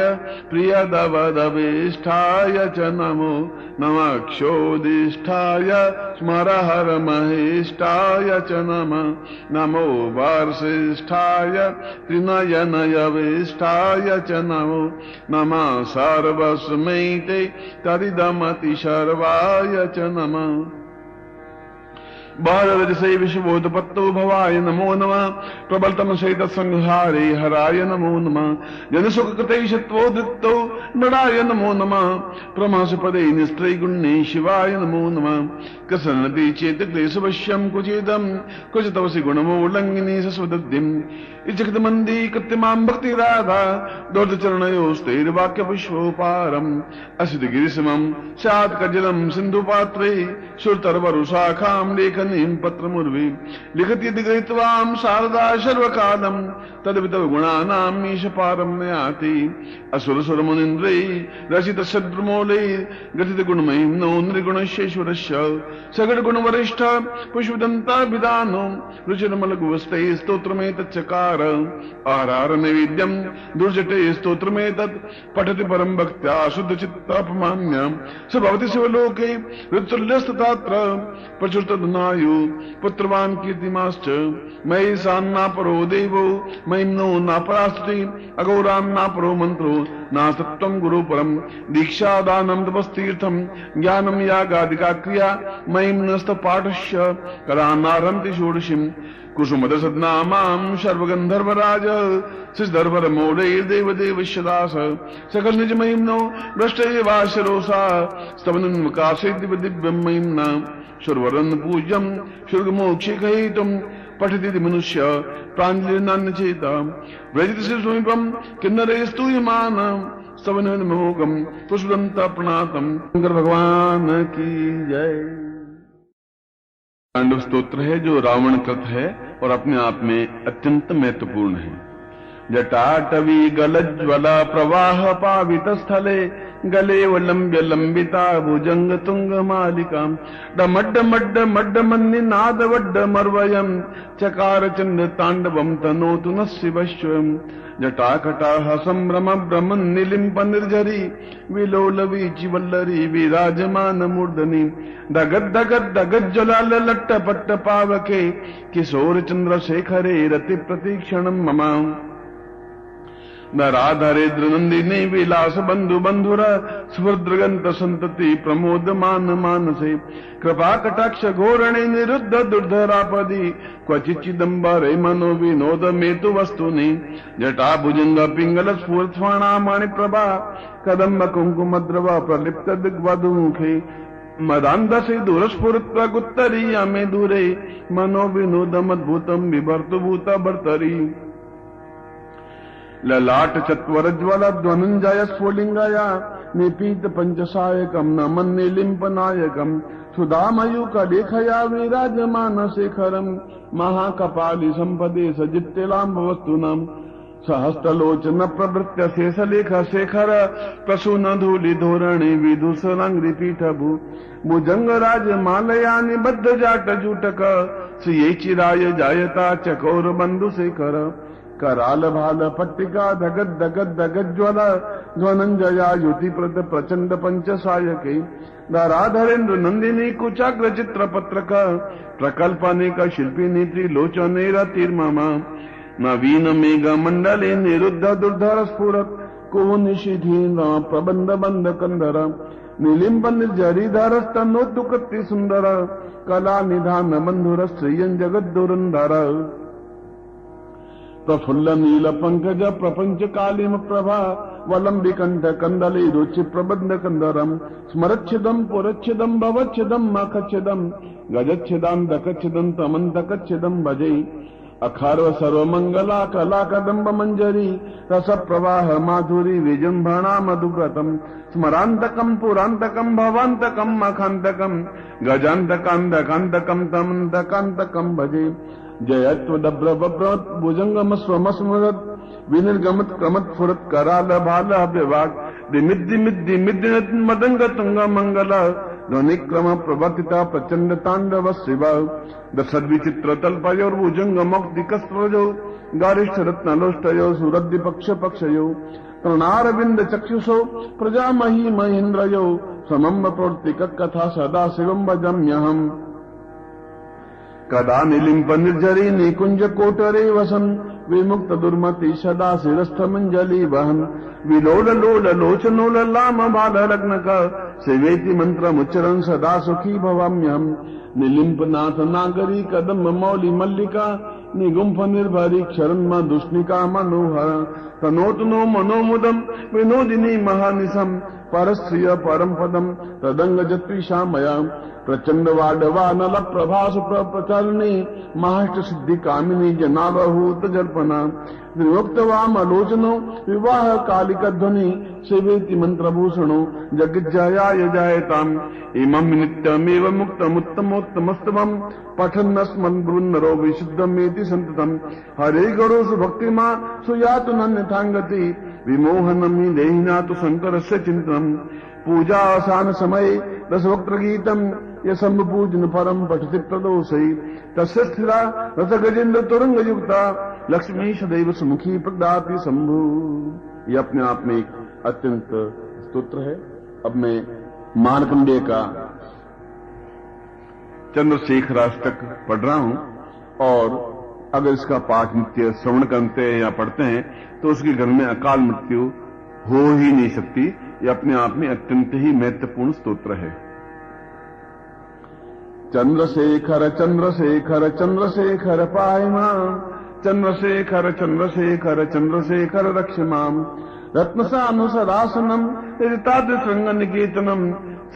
प्रियदवदवेष्ठाय च नमो नमक्षोदिष्ठाय स्मरहरमहेष्ठाय च नमः नमो वार्षिष्ठाय त्रिनयनयवेष्ठाय च नमो नमः सर्वस्मै ते तदिदमतिशर्वाय च नमः बहरजसे विश्वोत्पत्तो भवाय नमो नमः प्रबलतम सहित संहारे हराय नमो नमः जनसुख कृते शत्वोदृत्तो नराय नमो नमः प्रमास पदे निस्त्रय गुणे शिवाय नमो नमः कसनति चेत क्लेशवश्यम कुचेदम कुछ तवसी गुणमोल्लंघिनी सस्वदद्धिम इच्छित मंदी कृत्यमां भक्ति राधा दौर्द चरणयोस्तेर वाक्य पुष्पोपारम असित गिरिसमम सात कजलम सिंधु पात्रे सुरतरवरुशाखाम लेखनीम पत्रमुर्वी लिखति दिग्रहित्वाम शारदा सर्वकालम तद्वितव गुणानाम ईश पारम नयाति असुर सुर मुनिन्द्रे रचित सद्रमूले गतित गुणमयीं नो निर्गुणश्येश्वरस्य सगड़ गुण वरिष्ठ पुष्पदंता विदानो रुचिरमल गुवस्ते स्तोत्रमेत चकार आहार नैवेद्यम दुर्जटे स्तोत्रमेतत् पठति परम भक्त्या शुद्ध चित्तापमान्य स भवति शिवलोके ऋतुल्यस्तत्र प्रचुरतधनायु पुत्रवान् कीर्तिमाश्च मयि सान्नापरो देवो महिम्नो नापरास्तुति अघोरान्नापरो मंत्रो नासत्वं गुरु परम दीक्षा दानम तपस्तीर्थम ज्ञानम यागादिका क्रिया महिम्नस्त पाठस्य करानारंति षोडशीम कुसुमदसद्नामां सर्वगंधर्वराज सिद्धर्वर मोरे देव देवश्यदास सकल निज महिम्नो भ्रष्टयेवाशरोसा स्तवनं विकासे दिव्य दिव्यं महिम्ना सुरवरन् पूज्यं शुर्गमोक्षिकहितुं पठति मनुष्य प्राञ्जलिर्नान्य चेता व्रजति समीपं किन्नरे स्तूयमान स्तवन मोहकं पुष्पदंता प्रणातम शंकर भगवान की जय। पांडव स्तोत्र है जो रावण कृत है और अपने आप में अत्यंत महत्वपूर्ण है। जटाटवी गलज्वला प्रवाह पावित स्थले गले वलंब्य लंबिता भुजंग तुंग मालिका डमड्ड मड्ड मड्ड मन्नि नाद वड्ड मर्वयम चकार चंड तांडवम तनोतु न शिवश्वम जटाकटाह संभ्रम भ्रमन निलिंप निर्झरी विलोलवी चिवल्लरी विराजमान मूर्धनि दगद दगद दगद ज्वलाल लट्ट पट्ट पावके किशोर चंद्र शेखरे रति प्रतीक्षणम ममा नराधरेन्द्र नंदिनी विलास बंधु बंधुर स्फुर्द्रगंत संतति प्रमोद मान मानसे कृपा कटाक्ष घोरणे निरुद्ध दुर्धरापदी क्वचित चिदंबरे मनो विनोद मेतु वस्तुनि जटा भुजंग पिंगल स्फूर्त स्वर्णामणि प्रभा कदम्ब कुंकुमद्रव प्रलिप्त दिग्वधुमुखे मदांधसे दूरस्फुरत प्रगुत्तरीया में दूरे मनो विनोदमद्भुतम विभर्तु भूत भर्तरी ललाट चत्वरज्वल ध्वनंजय स्फुलिंगया निपीत पंचसायकम नमन निलिंपनायकम सुधामयुक लेखया विराजमान शेखरम महाकपाली संपदे सजित्तिलांब वस्तुनम सहस्त्रलोचन प्रवृत्य शेषलेख शेखर प्रसून धूलि धोरणे विदुषरंग्रि पीठभू भुजंग राज मालया निबद्ध जाट जूटक श्रिये चिराय जायता चकोर बंधु शेखर कराल भाल पट्टिका धगद धगद धगद ज्वल ध्वनंजया युति प्रद प्रचंड पंचसायके धराधरेन्द्र नंदिनी कुचाग्र चित्र पत्रक प्रकल्पनेक शिल्पिनी त्रिलोचने रतिर्ममा नवीन मेघ मंडले निरुद्ध दुर्धर स्फुरत को निशिधीन प्रबंध बंध कंधर निलिंब निर्जरीधर स्तनोत्तुकति सुंदर कला निधान बंधुर श्रियं जगद दुरंधर प्रफुल्ल नील पंकज प्रपंच कालिम प्रभा वलंबि कंठ कंदली रुचि प्रबंध कंदरम स्मरच्छिदम पुरच्छिदम भवच्छिदम मखच्छिदम गजच्छिदम दकच्छिदम तमंतकच्छिदम भजे अखार्व सर्व मंगला कला कदम्ब मंजरी रस प्रवाह माधुरी विजृंभणा मधुव्रतम स्मरांतकम पुरांतकम भवांतकम मखांतकम गजांतकांतकांतकम तमंतकांतकम भजे जयत्व दब्र बब्रत भुजंगम स्वमस्मरत विनिर्गमत क्रमत फुरत कराल भाल विभाग दिमिद दिमिद दिमिद मदंग तुंग मंगल ध्वनिक्रम प्रवर्तिता प्रचंड तांडव शिव दशद विचित्र तल्पयोर भुजंग मुक्ति कस्त्रजो गारिष्ठ रत्नलोष्टयो सुरद्धि पक्ष पक्षयो तृणारविंद चक्षुषो प्रजामही महेन्द्रयो समम प्रवर्तिक कथा सदा शिवम भजम्यहम् कदा निलिंप निर्जरी निकुंज कोटरे वसन विमुक्त दुर्मति सदा शिरस्थ मंजलि वहन विलोल लोल लोचनोल लाम बाल लग्न का सेवेति मंत्र उच्चरण सदा सुखी भवाम्यहम निलिंप नाथ नागरी कदम मौली मल्लिका निगुंफ निर्भरी क्षरण दुष्णिका मनोहर तनोतनो मनोमुदम विनोदिनी महानिशम परस्त्रिय परम पदम तदंग जत्विषामया प्रचंड वाडवानल प्रभास प्रचरणी महाष्ट सिद्धि कामिनी जनावहूत जल्पना विमुक्त वामलोचनो विवाह कालिक ध्वनि सेवेति मंत्रभूषणो जगज्जयाय जायताम इमं नित्यमेव मुक्तमुत्तमोत्तमस्तमं पठन्नस्मन् ब्रुन्नरो विशुद्धमेति संततम् हरे गणोषु भक्तिमा सुयातु नन्यथांगति विमोहनं हि देहिनातु शंकरस्य चिन्तनम् पूजा आसान समय रसवक्त्र गीतम ये शंभु पूजन परम पठति प्रदोषई तस्य स्थिरा रथ गजेन्द्र तुरंग युक्ता लक्ष्मी सदैव सुमुखी प्रदाति शंभु। ये अपने आप में एक अत्यंत स्तोत्र है। अब मैं मार्कंडेय का चंद्रशेखराष्टक पढ़ रहा हूं और अगर इसका पाठ नित्य श्रवण करते हैं या पढ़ते हैं तो उसके घर में अकाल मृत्यु हो ही नहीं सकती। ये अपने आप में अत्यंत ही महत्वपूर्ण स्तोत्र है। चंद्रशेखर चंद्रशेखर चंद्रशेखर पाहि मां चंद्रशेखर चंद्रशेखर चंद्रशेखर रक्ष मां रत्नसानुसरासनम निकेतनम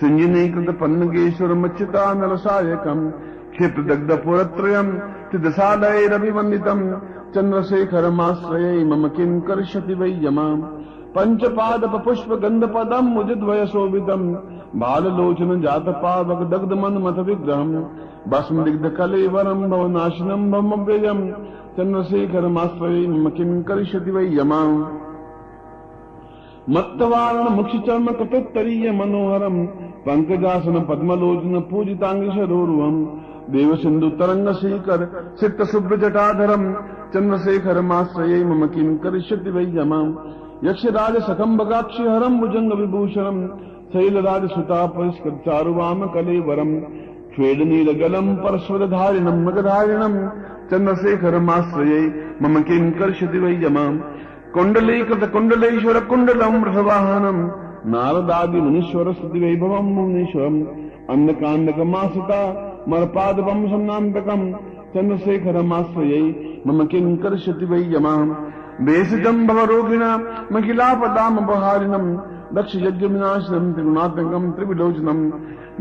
सिंजनीकृत पन्नगेश्वर मच्युता नरसायकम क्षिप्रदग्ध पुरत्रयम तिदशालैरभिवन्दितम चंद्रशेखरमाश्रये मम किं करिष्यति वै यमाम् पंचपादप पुष्प गंध पदम मुजिद्वय शोभितम बाललोचन जात पावक दग्ध मन मत विग्रहम भस्म दिग्ध कलेवरम भवनाशनम भवमव्ययम चंद्रशेखरमाश्रये मम किं करिष्यति वै यमाम् मत्तवारण मुक्ष चर्म कटोत्तरीय मनोहरम पंकजासन पद्मलोचन पूजितांगशरोरुहम देव सिंधु तरंग शेखर सिक्त शुभ्र जटाधरम चंद्रशेखरमाश्रये मम किं करिष्यति वै यमाम् यक्षराज सकंभगाक्षि हरम भुजंग विभूषणम शैलराज सुता परिष्कृत चारुवाम कलेवरम श्वेद नील गलम परस्वरधारिणम मगधारिणम चंद्रशेखरमाश्रये मम किं करिष्यति वै यमाम् कुंडलीकृत कुंडलेश्वर कुंडलम रसवाहनम नारदादि मुनीश्वर स्तुति वैभवम मुनीश्वरम अन्नकांडकमासिता मरपादपम सम्नांतकम चंद्रशेखरमाश्रये मम किं करिष्यति वै यमाम् वेशितम भवरोगिणा महिलापदाम बहारिणम दक्ष यज्ञ विनाशनम त्रिगुणात्मकम त्रिविलोचनम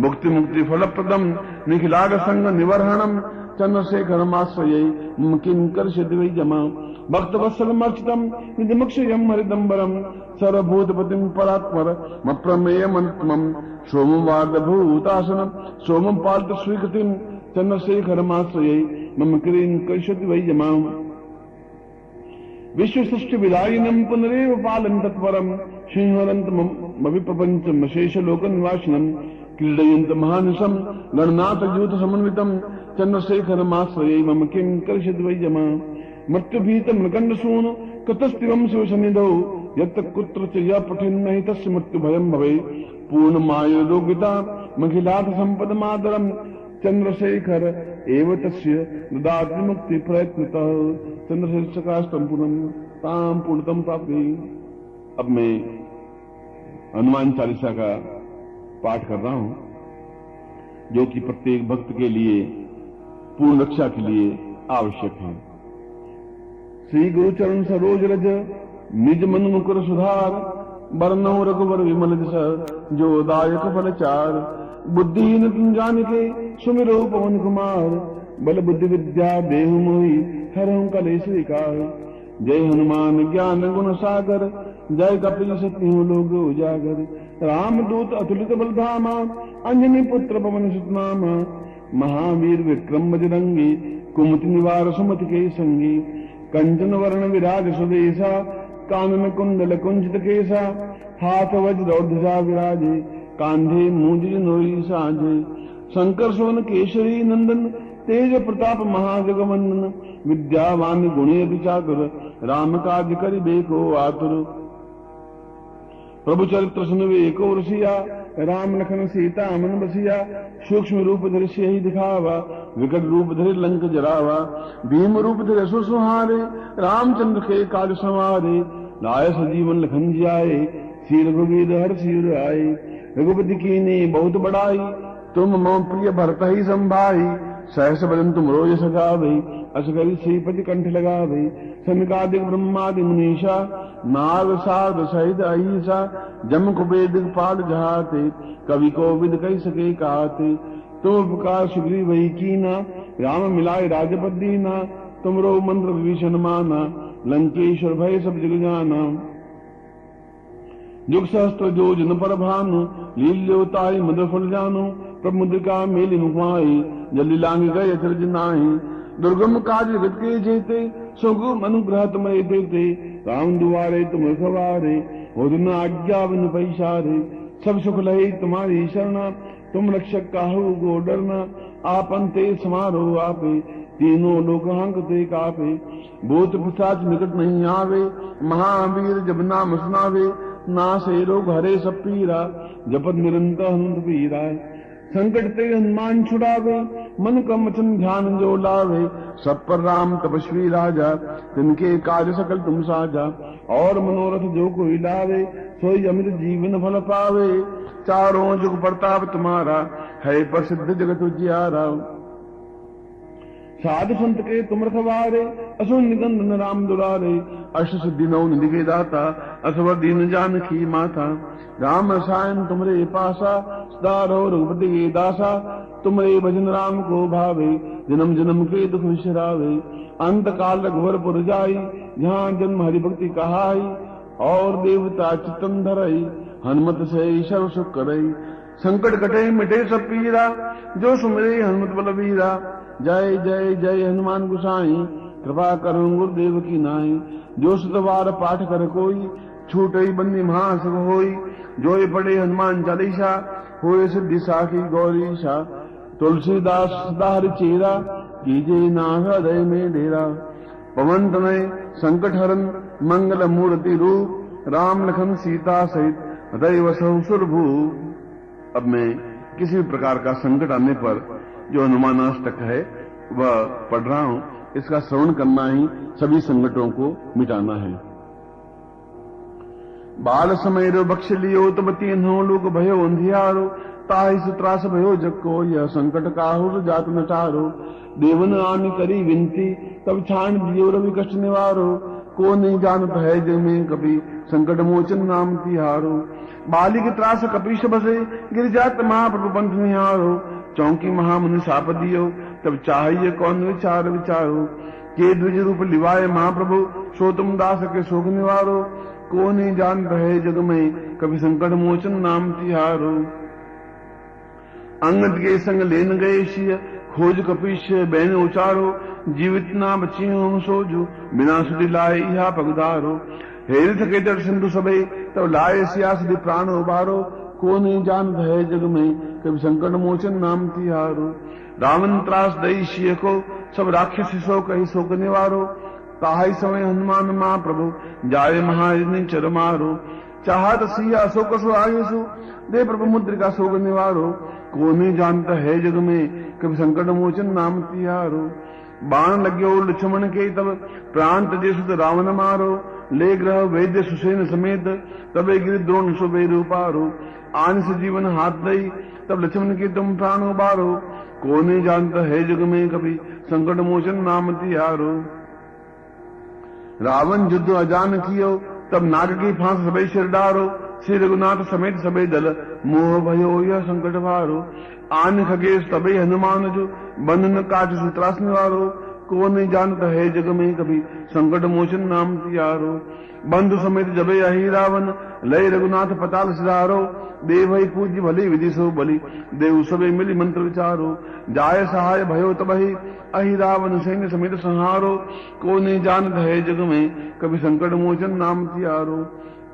मुक्ति मुक्ति फलप्रदम निखिलाग संग निवर्हणम चंद्रशेखरमाश्रये मम किं करिष्यति वै यमाम् भक्त वत्सलमर्चितम निजमक्षयम हरिदंबरम सर्वभूतपतिम परात्पर मप्रमेयमन्तमं सोमं वार्धभूतासनम सोमं पाल्त स्वीकृतिम चंद्रशेखरमाश्रये मम किं करिष्यति वै यमाम् विश्व सृष्टि विलायिनम पुनरेव पालन तत्परम सिंहरंत मविप्रपंच मशेष लोक निवासिनम क्रीडयंत महानिशम गणनाथ यूथ समन्वितम चंद्रशेखरमाश्रये मम किं करिष्यति वै यमाम् मृत्युभीत मृकंड सून कतस्तिवम शिव सन्निधौ यत् कुत्र च य पठिन्न हि तस्य मृत्यु भयं भवे पूर्णमाय रोगिता महिलाथ संपद मातरम चंद्रशेखर एव तस्य ददाति मुक्ति प्रयत्नतः चंद्रशेखराष्टकं ताम पूर्णतम प्राप्ति। अब मैं हनुमान चालीसा का पाठ कर रहा हूं जो कि प्रत्येक भक्त के लिए पूर्ण रक्षा के लिए आवश्यक है। श्री गुरु चरण सरोज रज निज मन मुकुर सुधार बरनौ रघुवर विमल जस जो दायक फल चार बुद्धिहीन तुम जान के सुमिरो पवन कुमार बल बुद्धि विद्या देहु मोहि हरहु कलेश विकार जय हनुमान ज्ञान गुण सागर जय कपिल सत्यु लोक उजागर रामदूत अतुलित बलधामा अंजनी पुत्र पवन सुत नामा महावीर विक्रम बजरंगी कुमति निवार सुमति के संगी कंचन वर्ण विराज सुदेशा कानन कुंडल कुंजित केसा हाथ वज्र और ध्वजा विराजे कांधे मूंज नोई साजे शंकर सोन केशरी नंदन तेज प्रताप महाजगवंदन विद्यावान गुणी अति चातुर राम काज करिबे को आतुर प्रभु चरित्र सुनवे एको रसिया, राम लखन सीता मन बसिया। सूक्ष्म रूप धरि सियहि दिखावा, विकट रूप धरि लंक जरावा। भीम रूप धरि असुर संहारे, रामचंद्र के काज संवारे। लाय सजीवन लखन जियाए, श्री रघुवीर हर्ष उर आए। रघुपति कीन्ही बहुत बड़ाई, तुम मम प्रिय भरत ही संभाई। सहस बदन तुम रोज सगावे, अस करि श्रीपति कंठ लगावे। सनकादिक ब्रह्मादि मुनीषा, नाग साध सहित अहिसा। जम कुबेर दिगपाल जहाते, कवि को विद कहि सके कहते। तुम उपकार सुग्रीव ही कीना, राम मिलाए राजपद दीना। तुमरो मंत्र विभीषण माना, लंकेश्वर भय सब जग जाना। जुग सहस्त्र जो जन पर भानु, लील्योताई मद फल जानो। प्रभु मुद्रिका मेलि मुखमाई, जल्दी लांग गए अचरज नाहि। दुर्गम काज जगत के जेते, सुगम अनुग्रह तुम्हारे देते। राम दुआरे तुम रखवारे, हो न आज्ञा बिन पैसारे। सब सुख लहे तुम्हारी शरणा, तुम रक्षक काहू को डरना। आपन ते समारो आपे, तीनों लोक हंकते कापे। भूत पिशाच निकट नहीं आवे, महावीर जब नाम सुनावे। नासे रोग हरे सब पीरा, जपत निरंतर हनुमत पीरा। संकट ते हनुमान छुड़ावे, मन का वचन ध्यान जो लावे। सब पर राम तपस्वी राजा, तिनके काज सकल तुम साजा। और मनोरथ जो कोई लावे, सोई अमित जीवन फल पावे। चारों जुग प्रताप तुम्हारा, है प्रसिद्ध जगत उजियारा। साधु संत के तुम रखवारे, असुर निकंदन राम दुलारे। अष्ट सिद्धि नौ निधि के दाता, असवर दीन जानकी माता। राम रसायन तुमरे पासा, सदा रहो रघुपति के दासा। तुमरे भजन राम को भावे, जन्म जन्म के दुख विसरावे। अंत काल रघुवर जाई, जहाँ जन्म हरि भक्ति कहाई। और देवता चित्तन धरई, हनुमत से सर्व सुख करई। संकट कटे मिटे सब पीरा, जो सुमिरे हनुमत बलवीरा। जय जय जय हनुमान गुसाई, कृपा करो गुरुदेव की नाई। जो सतवार पाठ कर कोई, छूटई बंदी महासुख होई। जोय पढ़े हनुमान चालीसा, होए सिद्धि साखी गौरीशा। तुलसीदास सदा हरि चेरा, कीजे ना हृदय में डेरा। पवन तनय संकट हरन, मंगल मूर्ति रूप। राम लखन सीता सहित, हृदय वसहु सुरभूप। अब मैं किसी भी प्रकार का संकट आने पर जो हनुमानाष्टक है वह पढ़ रहा हूं। इसका श्रवण करना ही सभी संकटों को मिटाना है। बाल समय रो बख्श लियो, तब तीनों लोग भयो अंधियारो। ताहि सुत्रास भयो जग को, यह संकट काहुर जात नटारो। देवन आनि करी विनती, तब छान दियो रवि कष्ट निवारो। को नहीं जानत है जग में कभी, संकट मोचन नाम तिहारो। बालिक त्रास कपीश बसे, गिर जात महाप्रभु पंथ निहारो। चौंकी महामुनि साप दियो, तब चाहिए कौन विचार विचारो। के द्विज रूप लिवाए महाप्रभु, सो तुम दास के शोक निवारो। को नहीं जान रहे जग में, कभी संकट मोचन नाम तिहारो। अंगद के संग लेन गए शिय, खोज कपीश बैन उचारो। जीवित ना बची हम सोजो, बिना सुधि लाए यहाँ पगधारो। हेरि थके जट सिंधु सबे, तब लाए सिया सुधि प्राण उबारो। को नहीं जानत है जग में, कभी संकट मोचन नाम तिहारो। रावण त्रास दई शिय को, सब राक्षस सो कही शोक निवारो। ताहि समय हनुमान महाप्रभु, जाए महाजनी चर मारो। चाहत सिया शोक सो आयुसु, दे प्रभु मुद्रिका शोक निवारो। को नहीं जानता है जग में, कभी संकट मोचन नाम तिहारो। बाण लग्यो लक्ष्मण के, तब प्राण तजे सुत रावण मारो। ले ग्रह वैद्य सुसेन समेत, तबे गिर द्रोण सुबेर उपारो। आन से जीवन हाथ दई, तब लक्ष्मण के तुम प्राण उबारो। को नहीं जानता है जग में, कभी संकट मोचन नाम तिहारो। रावण युद्ध अजान कियो, तब नाग की फांस सबे सिर डारो। श्री रघुनाथ समेत सबे दल, मोह भयो यह संकट भारो। आन खगेश तबे हनुमान जो, बंधन काट सुत्रास निवारो। को नहीं जानता है जग में, कभी संकट मोचन नाम तिहारो। बंधु समेत जबे अहि रावण, लय रघुनाथ पताल सिधारो। देव भई पूज्य भली, विधि सो बलि, देव सबे मिली मंत्र विचारो। जाय सहाय भयो तबहि, अहि रावण सैन्य समेत संहारो। को नहीं जानत है जग में, कभी संकट मोचन नाम तिहारो।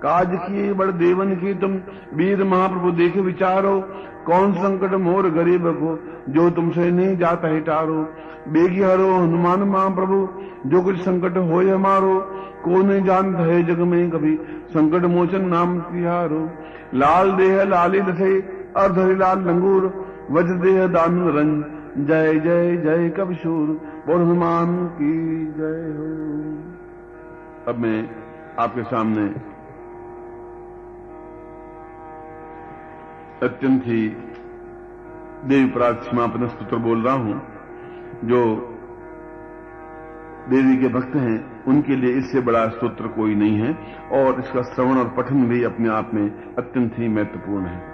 काज किए बड़ देवन की तुम, वीर महाप्रभु देखे विचारो, कौन संकट मोर गरीब को, जो तुमसे नहीं जाता है टारो। बेगी हरो हनुमान महाप्रभु, जो कुछ संकट होय हमारो, को नहीं जानता है जग में कभी, संकट मोचन नाम तिहारो। लाल देह लालित थे, अर्धरि लाल लंगूर, वज्र देह दानव रंग, जय जय जय कबशूर, बोल हनुमान की जय हो। अब मैं आपके सामने अत्यंत ही देवी पराग क्षमापन स्तोत्र बोल रहा हूं। जो देवी के भक्त हैं उनके लिए इससे बड़ा स्तोत्र कोई नहीं है, और इसका श्रवण और पठन भी अपने आप में अत्यंत ही महत्वपूर्ण है।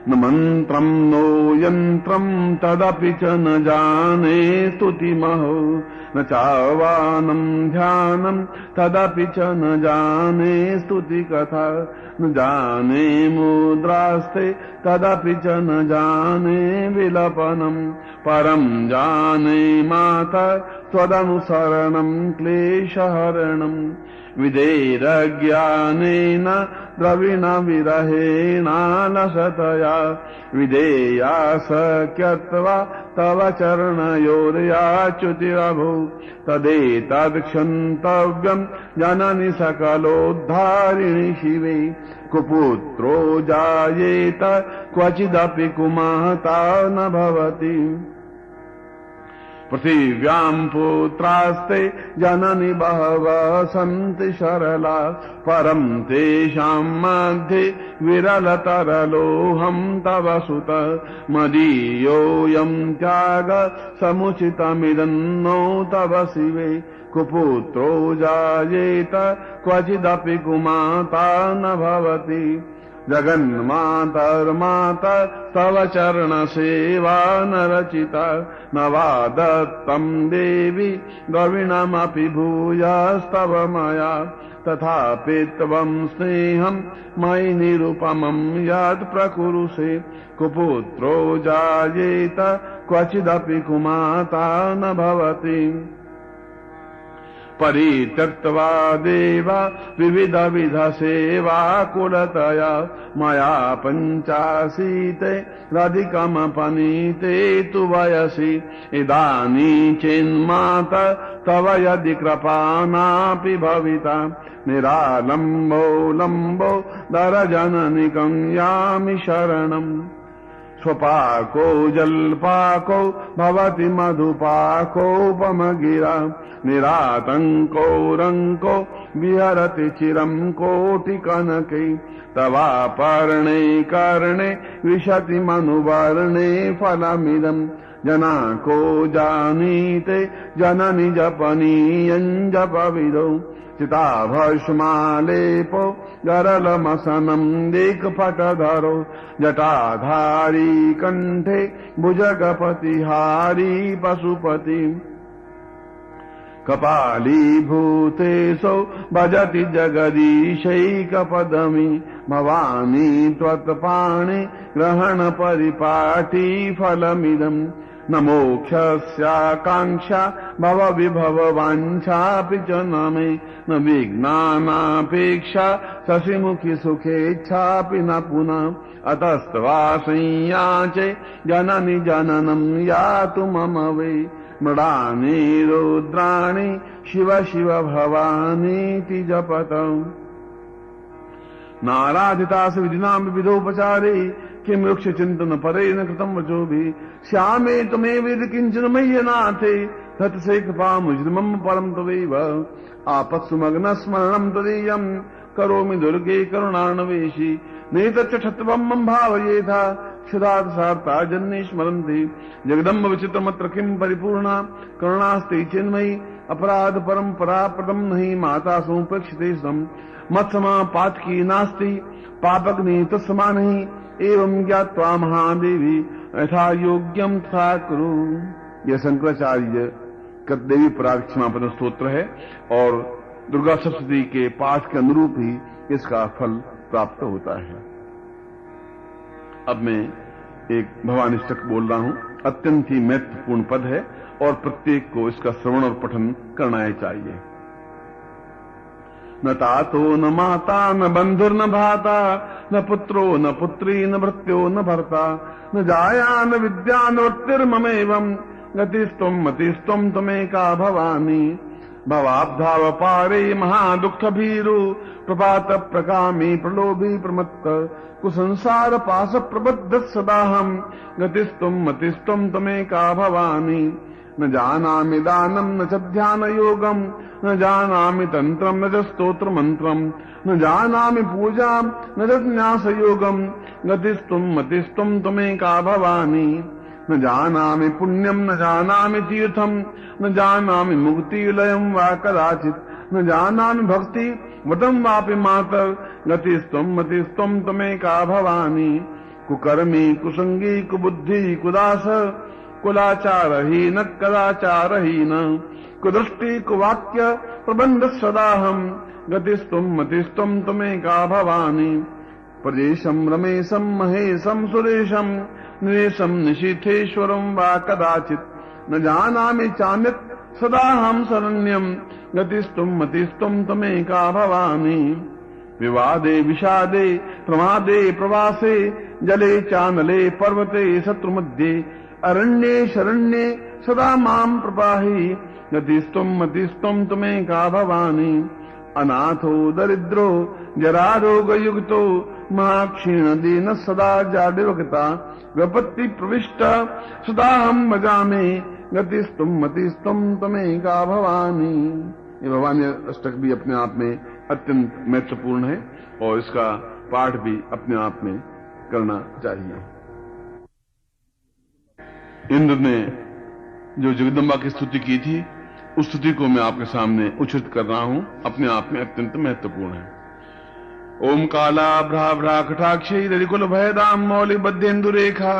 न मंत्रम नो यंत्रम तदपि च न जाने स्तुतिमहो, न चावानम ध्यानम तदपि च न जाने स्तुति कथा, न जाने मुद्रास्ते तदपि च न जाने विलपनम, परम जाने माता त्वदनुसरणम क्लेशहरणम, विधेरज्ञानेन द्रविण विरहेणालसतया, विधेया सख्यत्वा तव चरणयोर्याच्युतिरभो, तदेतत्क्षन्तव्यम् जननि सकलोद्धारिणि शिवे, कुपुत्रो जायेत क्वचिदपि कुमाता न भवति, पृथिव्याम् पुत्रास्ते जननि बहवः सन्ति सरला, परम् तेषाम् मध्ये विरलतरलोऽहम् तव सुत, मदीयोऽयम् त्याग समुचितमिदन्नो तव शिवे, कुपुत्रो जायेत क्वचिदपि कुमाता न भवति, जगन्मातर्माता तव चरण सेवा न रचिता, न वा दत्तम् देवी द्रविणमपि भूयास्तव मया, तथापि त्वम् स्नेहम् मयि निरुपमम् यत् प्रकुरुषे, कुपुत्रो जायेत क्वचिदपि कुमाता न भवति, परित्यक्त्वा देवा विविध विध सेवा कुलतया, मया पञ्चाशीते राधिकमपनीते तु वयसि, इदानीं चेन्माता तव यदि कृपा नापि भविता, निरालम्बो लम्बो दरजननिकं यामि शरणम्, स्वपाको जल्पाको भवति मधुपाकोपमगिरा, निरातङ्को रङ्को विहरति चिरम् कोटिकनकै, तवापर्णे कर्णे विशति मनुवर्णे फलमिदम्, जना को जानीते जननि जपनीयम् जपविदौ, चिताभस्मालेपो गरलमसनम् दिक्पटधरो, जटाधारी कण्ठे भुजगपतिहारी पशुपति, कपालीभूतेशो भजति जगदीशैकपदमी, भवानी त्वत्पाणि ग्रहण परिपाटी फलमिदम्, न मोक्षस्याकाङ्क्षा भव विभव वाञ्छापि च न मे, न विघ्नानापेक्षा शशिमुखि सुखेच्छापि न पुनः, अतस्त्वा संयाचे जननि जननम् यातु मम वै, मृडानि रुद्राणि शिव शिव भवानीति जपतम्, नाराधितास विधिनां विविधोपचारे, किं वृक्ष चिंतन परे न कृतम वचोभिः, श्यामे तुम्हें वेद किंचन मह्यनाथे, तत्से कृपा मुजरिमं परम तवैव, आपत्सुमग्न स्मरणं तदीयं, करोमि दुर्गे करुणार्णवेशि, नेतच्चक्षत्वं मम भावयेथा, क्षुधात् सार्ता जन्ये स्मरन्ति, जगदम्ब विचित्रमत्र किं परिपूर्णा, करुणास्ते चिन्मयि अपराध परम्परा प्रदम नहीं, माता सोपेक्षिते सम, मत्समा पातकी नास्ति, पापग्नि तत्समा नहीं, एवं ज्ञात्वा महादेवी यथा योग्यम तथा कुरु। यह शंकराचार्य देवी पराग क्षमापन स्तोत्र है, और दुर्गा सप्तशती के पाठ के अनुरूप ही इसका फल प्राप्त होता है। अब मैं एक भवानीष्टक बोल रहा हूं, अत्यंत ही महत्वपूर्ण पद है और प्रत्येक को इसका श्रवण और पठन करना ही चाहिए। न तातो न माता न बंधुर्न भ्राता न पुत्रो न पुत्री न भृत्यो न भर्ता न जाया न विद्या न वृत्तिर्ममेवं गतिस्त्वं मतिस्त्वं त्वमेका भवानी भवाब्धावपारे महादुःख भीरु प्रभात प्रकामी प्रलोभी प्रमत्त कुसंसार पाश प्रबद्ध सदाहम गतिस्त्वं मतिस्त्वं त्वमेका भवानी न जानामि दानं न च ध्यान योगं न जानामि तंत्रं न च स्तोत्र मंत्रं न जानामि पूजां न च न्यास योगं गतिस्त्वं मतिस्त्वं त्वमेका भवानी न जानामि पुण्यं न जानामि तीर्थं न जानामि मुक्तिलयं वा कदाचित् न जानामि भक्ति वटं वापि मातर गतिस्त्वं मतिस्त्वं त्वमेका भवानी कुकर्मी कुसंगी कुबुद्धि कुदास कुलाचारहीन कदाचारहीन कुदृष्टि कुवाक्य प्रबंध सदाहं गतिस्त्वं मतिस्त्वं त्वमेका भवानी प्रदेशं रमेशं महेशं सुरेशं निरेशं निशीथेश्वरं वा कदाचित् न जानामि चान्यत् सदाहं शरण्यं गतिस्त्वं मतिस्त्वं त्वमेका भवानी विवादे विषादे प्रमादे प्रवासे जले चानले पर्वते शत्रुमध्ये अरण्ये शरण्ये सदा मां प्रपाहि गतिस्त्वं मतिस्त्वं त्वमेका भवानी अनाथो दरिद्रो जरारोगयुक्तो महाक्षीण दीन सदा जाडिवगता विपत्ति प्रविष्ट सदाहं भजामि गतिस्त्वं मतिस्त्वं त्वमेका भवानी। ये भवानी अष्टक भी अपने आप में अत्यंत महत्वपूर्ण है और इसका पाठ भी अपने आप में करना चाहिए। इंद्र ने जो जगदम्बा की स्तुति की थी उस स्तुति को मैं आपके सामने उच्चित कर रहा हूं, अपने आप में अत्यंत महत्वपूर्ण है। ओम काला भ्रा कटाक्षी ररिकुल भयदाम मौलि बद्धेन्दुरेखा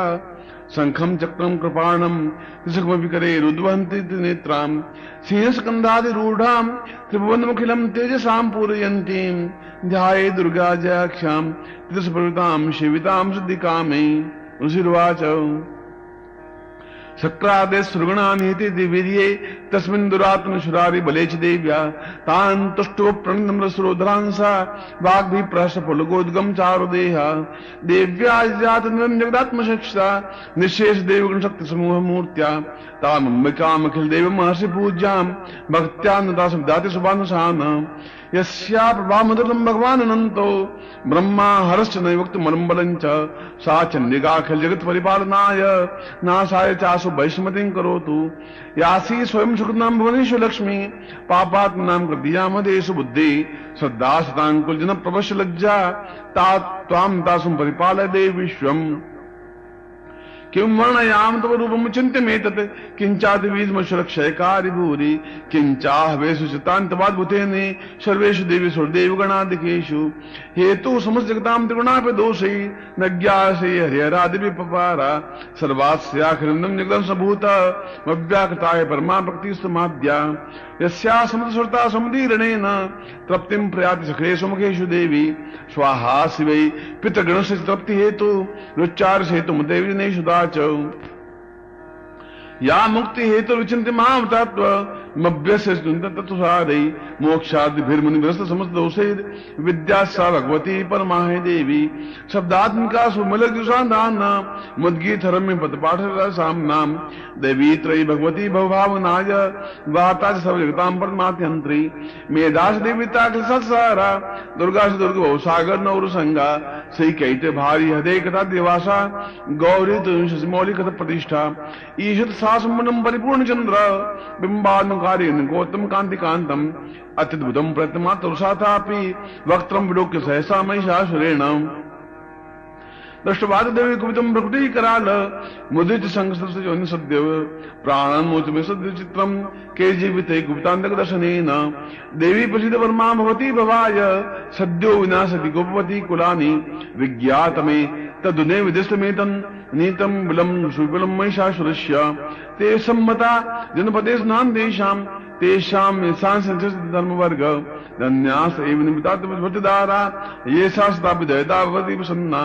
शंखम चक्रम कृपाणम त्रिशुकमभिकरे रुद्वहन्ति नेत्राम सिंहस्कन्धादिरूढाम त्रिभुवनमुखिलम तेजसाम पूरयन्तीम ध्याये दुर्गा जयाख्याम त्रिदशप्रवृताम शिविताम सिद्धिकामे। ऋषिर्वाच शक्रादे सुरगणानीति दिवीर्ये तस्मिन् दुरात्म शुरारि बलेच देव्या तान् तुष्टो प्रणम्रसुरोधरांसा वाग्भि प्रहसफलगोद्गम चारुदेहा देव्या जात जगदात्मशक्षा निशेष देवगण शक्ति समूह मूर्त्या तामम्बिकामखिल देव महर्षि पूज्यां भक्त्या नता सुदाति सुबानुशान यस्या प्रभामधुरं भगवान् अनन्तो ब्रह्मा हरश्च नैवक्त मलम्बलञ्च सा चण्डिकाखिल जगत् परिपालनाय नाशाय चासु वैष्मतिं करोतु यासी स्वयं सुकृतां भुवनेषु लक्ष्मी पापात्मनां कृतीयामदेषु बुद्धि श्रद्धा सताङ्कुल जन प्रवश्य लज्जा तां तासुं परिपालय देव विश्वम् किं वर्णयाम तव रूपम चिन्त्यमेतत् किंचादिवीजमशुरक्षयकारी भूरि किंचाहवेषु चितान्तवाद्भुतेने सर्वेषु देवी सुरदेवगणादिकेषु हेतु समस्त जगतां त्रिगुणापि दोषै न ज्ञासे हरिहरादिभिः पपारा सर्वास्याखिरन्दं जगदं सबूत मव्याकृताय परमा भक्तिस्तमाद्या यस्या समुद्रसुरता समुदीरणेन तृप्तिं प्रयाति सखेषु मुखेषु देवी स्वाहा शिवै पितृगणस्य तृप्ति हेतु रुच्चार हेतु देवी जनेषु दाच या मुक्ति हेतु विचिन्त्य मां तत्व मभ्यस्य तत्वसारै मोक्षादिभिर्मुनिग्रस्त समस्त दोषैर् विद्या सा भगवती परमाहे देवी शब्दात्मिका सुमलजुषादान मुद्गीतरम्य पदपाठरसाम्नां देवी त्रयी भगवती भवभावनाय वाता च सर्वजगतां परमात्यन्त्री मेधास देविता सत्सारा दुर्गा से दुर्ग भवसागर नौरसंगा श्री कैते भारी हृदय कथा देवासा गौरी तुमौली कथा प्रतिष्ठा ईशत सासमनम परिपूर्ण चंद्र बिंबानुकारी गौतम कांति कांतम अत्युद्भुतम प्रत्यमात्रुषाथापि वक्त्रम विलोक्य सहसा महिषासुरेण दृष्टवाद देवी कुपितम प्रकृति कराल मुदित संग सद्य प्राणमोच में सद्य चित्रम के जीविते गुप्तांतक दर्शनेन देवी प्रसिद्ध वर्मा भवती भवाय सद्यो विनाशति गोपवती कुलानि विज्ञात में तदुने विदिष्टमेतन नीतम विलम सुविलम महिषासुरस्य ते सम्मता जनपदे स्नान देशाम तेषाम धर्मवर्ग धन्यास एव निमित्तात्मदारा ये शास्त्राभिदयता भवति प्रसन्ना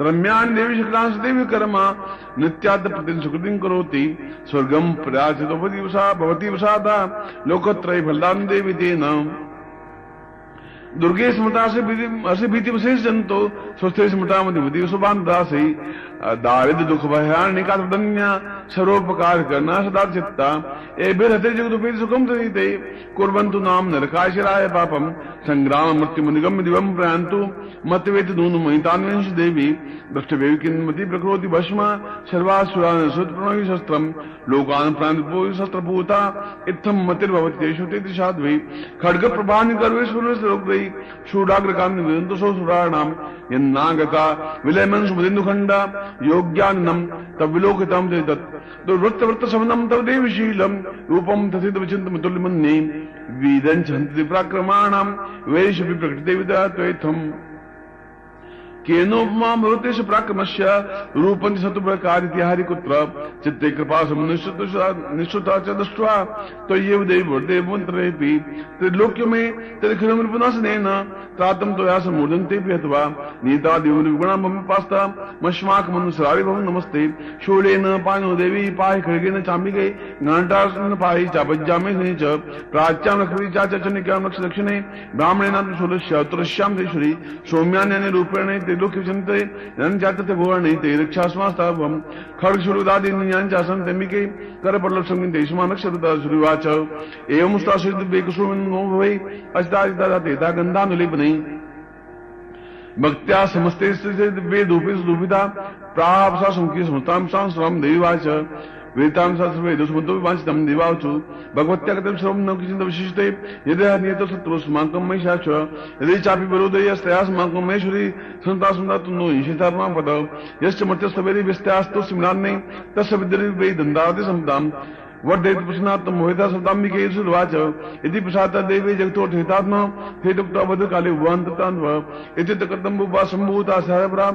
रम्यानि देवी शुक्लांश देवी कर्मा नित्याद प्रतिदिन सुकृतिं करोति स्वर्गं प्रयाचितो भवति वसादा लोकत्रय फलदान देवी तेन दुर्गे स्मृता से भीति विशेष जंतो स्वस्थ स्मृता मधि सुबान दासी दारिद्र दुख भयानिका दन्या सर्वोपकार करना सदा चित्ता ए बिरहते जगदुपेति सुखम सहिते कुर्वन्तु नाम नरकाशिराय पापम संग्राम मृत्यु मुनिगम दिवम प्रयान्तु मतवेत दून महितान्वेष देवी दृष्टवेवी किन्मति प्रकृति भस्मा सर्वासुरा सुत प्रणोहि शस्त्रम लोकान प्राणित शस्त्रभूता इत्थम मतिर्भवति तेषु तेति साध्वी खड्ग प्रभानि गर्वे सुरस रोग्रही शूडाग्र कामि विदन्तु सो सुराणाम यन्नागता विलयमन सुमदिन्दु खंडा योग्यानम तब विलोकितम तत् दुर्वृत्त वृत्त समनम तव देवशीलम रूपम तथित विचिंत मुतुल्यमन्ये वीदं छन्ति पराक्रमाणाम वैश विप्रकृते विदात्वैथम केनोपमा भवते स पराक्रमस्य रूपं सतुप्रकारित्याहारि कुत्र चित्ते कृपा निश्चुता च दृष्ट्वा त्वय्येव देवदेवमन्त्रेऽपि त्रिलोक्य में त्रिखिलं रिपुनाशनेन त्रातं त्वया सम्मूर्धन्तेऽपि हत्वा नीता देवनिर्गुणा मम पास्ता मश्माकमनुसरारि भवं नमस्ते शूलेन पाणो देवी पाहि खड्गेन चाम्बिके घण्टासन पाहि चापज्जामे च प्राच्यां लक्ष्मी चाचनिकां लक्ष दक्षिणे ब्राह्मणेनात्म शूलस्य तुरस्यां देश्वरी सौम्यान्यानि रूपेण लोक्य चिंते जाते भुवने ते रक्षास्मास्तावम खड्ग शुरुदादीन्यान् तेमिके करपल्लव संगीते देशमानक्षरता श्रीवाच एवं स्तासिद्ध बेकुसुमिनो भवै अस्ताजिता गन्धानुलेपनै भक्त्या समस्ते वेदोपि सुदुभिता प्राप्सा संकी समतां सांस्राम देवाच वेतां सर्वे दुष्मतो वांछितं देवाचु भगवत्या कथं सर्वं न किञ्चित् विशिष्टे यदि नियतो शत्रुस्माकं महिषाच यदि चापि विरोधयस्त्यास्माकं महेश्वरी सन्ता सुन्दरतु नो ईशितात्मा पद यश्च मर्त्यस्तवेरि व्यस्त्यास्तु सिमरान्ने तस्य विद्यते वै दन्दाति समतां वर्धयति प्रश्नात्म मोहिता सताम्बिके सुवाच इति प्रसादा देवी जगतो ठेतात्मा ठेतुक्ता भद्रकाले भुवन्ततान्व इति तकृतं बुवा सम्भूता सहपरा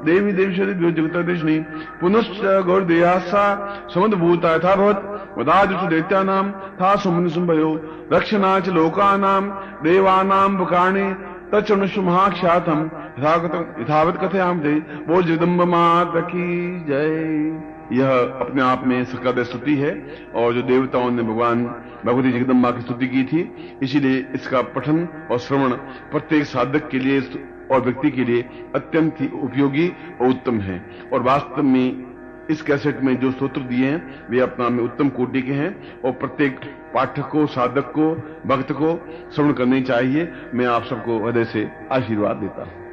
देवी देवीश्वरी जगतदेशिनी पुनश्च गौरदेयासा समुद्भूता यथा भवत् वदादिषु दैत्यानां था सुमुनिसुम्भयो रक्षणा च लोकानां देवानां वकाणे तच्चनुषु महाख्यातं यथावत् कथयामते वो जगदम्ब माता की जय। यह अपने आप में सकद स्तुति है और जो देवताओं ने भगवान भगवती जगदम्बा की स्तुति की थी, इसीलिए इसका पठन और श्रवण प्रत्येक साधक के लिए और व्यक्ति के लिए अत्यंत ही उपयोगी और उत्तम है। और वास्तव में इस कैसेट में जो स्तोत्र दिए हैं वे अपना में उत्तम कोटि के हैं और प्रत्येक पाठक को, साधक को, भक्त को श्रवण करनी चाहिए। मैं आप सबको हृदय से आशीर्वाद देता हूं।